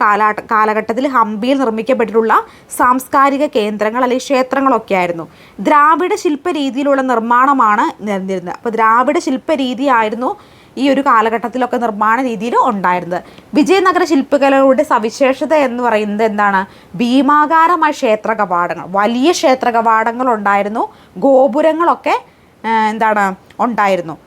കാലഘട്ടത്തിൽ ഹംപിയിൽ നിർമ്മിക്കപ്പെട്ടിട്ടുള്ള സാംസ്കാരിക കേന്ദ്രങ്ങൾ അല്ലെങ്കിൽ ക്ഷേത്രങ്ങളൊക്കെ ആയിരുന്നു. ദ്രാവിഡ ശില്പരീതിയിലുള്ള നിർമ്മാണമാണ് നിരന്നിരുന്നത്. അപ്പോൾ ദ്രാവിഡ ശില്പരീതിയായിരുന്നു ഈ ഒരു കാലഘട്ടത്തിലൊക്കെ നിർമ്മാണ രീതിയിൽ ഉണ്ടായിരുന്നത്. വിജയനഗര ശില്പകലയുടെ സവിശേഷത എന്ന് പറയുന്നത് എന്താണ്? ഭീമാകാരമായ ക്ഷേത്ര കവാടങ്ങൾ, വലിയ ക്ഷേത്ര കവാടങ്ങൾ ഉണ്ടായിരുന്നു. ഗോപുരങ്ങളൊക്കെ എന്താണ് ഉണ്ടായിരുന്നു.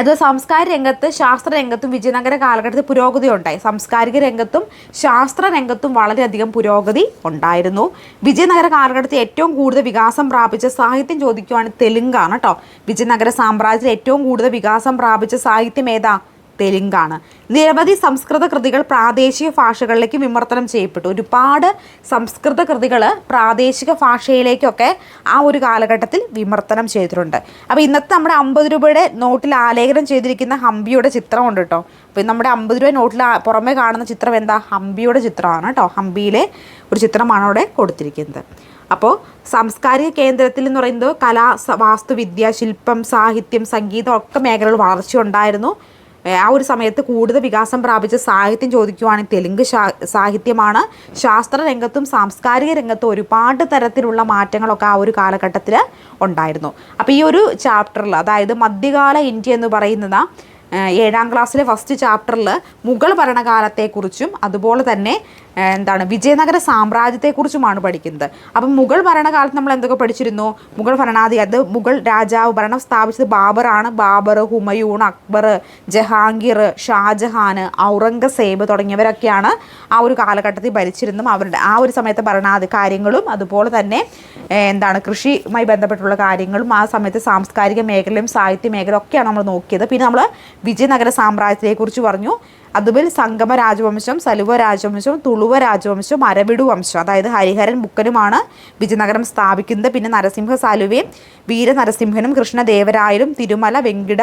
അത് സാംസ്കാരിക രംഗത്ത്, ശാസ്ത്ര രംഗത്തും വിജയനഗര കാലഘട്ടത്തിൽ പുരോഗതി ഉണ്ടായി. സാംസ്കാരിക രംഗത്തും ശാസ്ത്ര രംഗത്തും വളരെയധികം പുരോഗതി ഉണ്ടായിരുന്നു. വിജയനഗര കാലഘട്ടത്തിൽ ഏറ്റവും കൂടുതൽ വികാസം പ്രാപിച്ച സാഹിത്യം ചോദിക്കുകയാണെങ്കിൽ തെലുങ്കാണ് കേട്ടോ. വിജയനഗര സാമ്രാജ്യത്തിൽ ഏറ്റവും കൂടുതൽ വികാസം പ്രാപിച്ച സാഹിത്യം ഏതാ? തെലുങ്കാണ്. നിരവധി സംസ്കൃത കൃതികൾ പ്രാദേശിക ഭാഷകളിലേക്ക് വിവർത്തനം ചെയ്യപ്പെട്ടു. ഒരുപാട് സംസ്കൃത കൃതികൾ പ്രാദേശിക ഭാഷയിലേക്കൊക്കെ ആ ഒരു കാലഘട്ടത്തിൽ വിവർത്തനം ചെയ്തിട്ടുണ്ട്. അപ്പോൾ ഇന്നത്തെ നമ്മുടെ 50 രൂപയുടെ നോട്ടിൽ ആലേഖനം ചെയ്തിരിക്കുന്ന ഹംപിയുടെ ചിത്രമുണ്ട് കേട്ടോ. അപ്പോൾ നമ്മുടെ 50 രൂപ നോട്ടിൽ പുറമേ കാണുന്ന ചിത്രം എന്താ? ഹംപിയുടെ ചിത്രമാണ് കേട്ടോ. ഹംപിയിലെ ഒരു ചിത്രമാണ് അവിടെ കൊടുത്തിരിക്കുന്നത്. അപ്പോൾ സാംസ്കാരിക കേന്ദ്രത്തിൽ എന്ന് പറയുന്നത് കല, വാസ്തുവിദ്യ, ശില്പം, സാഹിത്യം, സംഗീതം ഒക്കെ മേഖലകൾ വളർച്ചയുണ്ടായിരുന്നു. ആ ഒരു സമയത്ത് കൂടുതൽ വികാസം പ്രാപിച്ച സാഹിത്യം ചോദിക്കുവാണെങ്കിൽ തെലുങ്ക് സാഹിത്യമാണ്. ശാസ്ത്ര രംഗത്തും സാംസ്കാരിക രംഗത്തും ഒരുപാട് തരത്തിലുള്ള മാറ്റങ്ങളൊക്കെ ആ ഒരു കാലഘട്ടത്തിൽ ഉണ്ടായിരുന്നു. അപ്പോൾ ഈ ഒരു ചാപ്റ്ററിൽ, അതായത് മധ്യകാല ഇന്ത്യ എന്ന് പറയുന്നത് 7ാം ക്ലാസ്സിലെ ഫസ്റ്റ് ചാപ്റ്ററിൽ മുഗൾ ഭരണകാലത്തെക്കുറിച്ചും അതുപോലെ തന്നെ വിജയനഗര സാമ്രാജ്യത്തെക്കുറിച്ചുമാണ് പഠിക്കുന്നത്. അപ്പം മുഗൾ ഭരണകാലത്ത് നമ്മൾ എന്തൊക്കെ പഠിച്ചിരുന്നു? മുഗൾ അത് മുഗൾ രാജാവ് ഭരണം സ്ഥാപിച്ചത് ബാബറാണ്. ബാബർ, ഹുമയൂൺ, അക്ബർ, ജഹാംഗീർ, ഷാജഹാൻ, ഔറംഗസേബ് തുടങ്ങിയവരൊക്കെയാണ് ആ ഒരു കാലഘട്ടത്തിൽ ഭരിച്ചിരുന്നതും. അവരുടെ ആ ഒരു സമയത്തെ കാര്യങ്ങളും അതുപോലെ തന്നെ കൃഷിയുമായി ബന്ധപ്പെട്ടുള്ള കാര്യങ്ങളും ആ സമയത്ത് സാംസ്കാരിക മേഖലയും സാഹിത്യ മേഖലയും ഒക്കെയാണ് നമ്മൾ നോക്കിയത്. പിന്നെ നമ്മൾ വിജയനഗര സാമ്രാജ്യത്തെക്കുറിച്ച് പറഞ്ഞു. അതുപോലെ സംഗമ രാജവംശം, സലുവ രാജവംശം, തുളുവ രാജവംശം, അരവിടു വംശം, അതായത് ഹരിഹരൻ ബുക്കനുമാണ് വിജയനഗരം സ്ഥാപിക്കുന്നത്. പിന്നെ നരസിംഹ സാലുവയും വീര നരസിംഹനും കൃഷ്ണദേവരായരും തിരുമല വെങ്കിട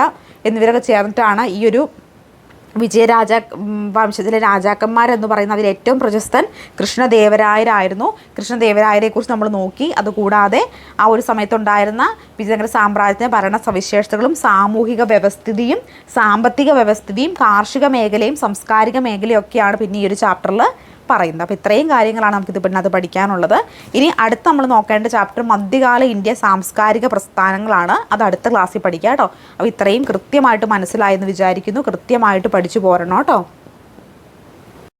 എന്നിവരൊക്കെ ചേർന്നിട്ടാണ് ഈ ഒരു വിജയരാജ വംശത്തിലെ രാജാക്കന്മാരെന്ന് പറയുന്നത്. അതിൽ ഏറ്റവും പ്രശസ്തൻ കൃഷ്ണദേവരായരായിരുന്നു. കൃഷ്ണദേവരായരെക്കുറിച്ച് നമ്മൾ നോക്കി. അതുകൂടാതെ ആ ഒരു സമയത്തുണ്ടായിരുന്ന വിജയനഗര സാമ്രാജ്യത്തിൻ്റെ ഭരണ സവിശേഷതകളും സാമൂഹിക വ്യവസ്ഥിതിയും സാമ്പത്തിക വ്യവസ്ഥിതിയും കാർഷിക മേഖലയും സാംസ്കാരിക മേഖലയും ഒക്കെയാണ് പിന്നെ ഈ ഒരു ചാപ്റ്ററിൽ പറയുന്നത്. അപ്പോൾ ഇത്രയും കാര്യങ്ങളാണ് നമുക്കിത് പിന്നെ അത് പഠിക്കാനുള്ളത്. ഇനി അടുത്ത് നമ്മൾ നോക്കേണ്ട ചാപ്റ്റർ മധ്യകാല ഇന്ത്യ സാംസ്കാരിക പ്രസ്ഥാനങ്ങളാണ്. അത് അടുത്ത ക്ലാസ്സിൽ പഠിക്കാം കേട്ടോ. അപ്പോൾ ഇത്രയും കൃത്യമായിട്ട് മനസ്സിലായെന്ന് വിചാരിക്കുന്നു. കൃത്യമായിട്ട് പഠിച്ചു പോരണം കേട്ടോ.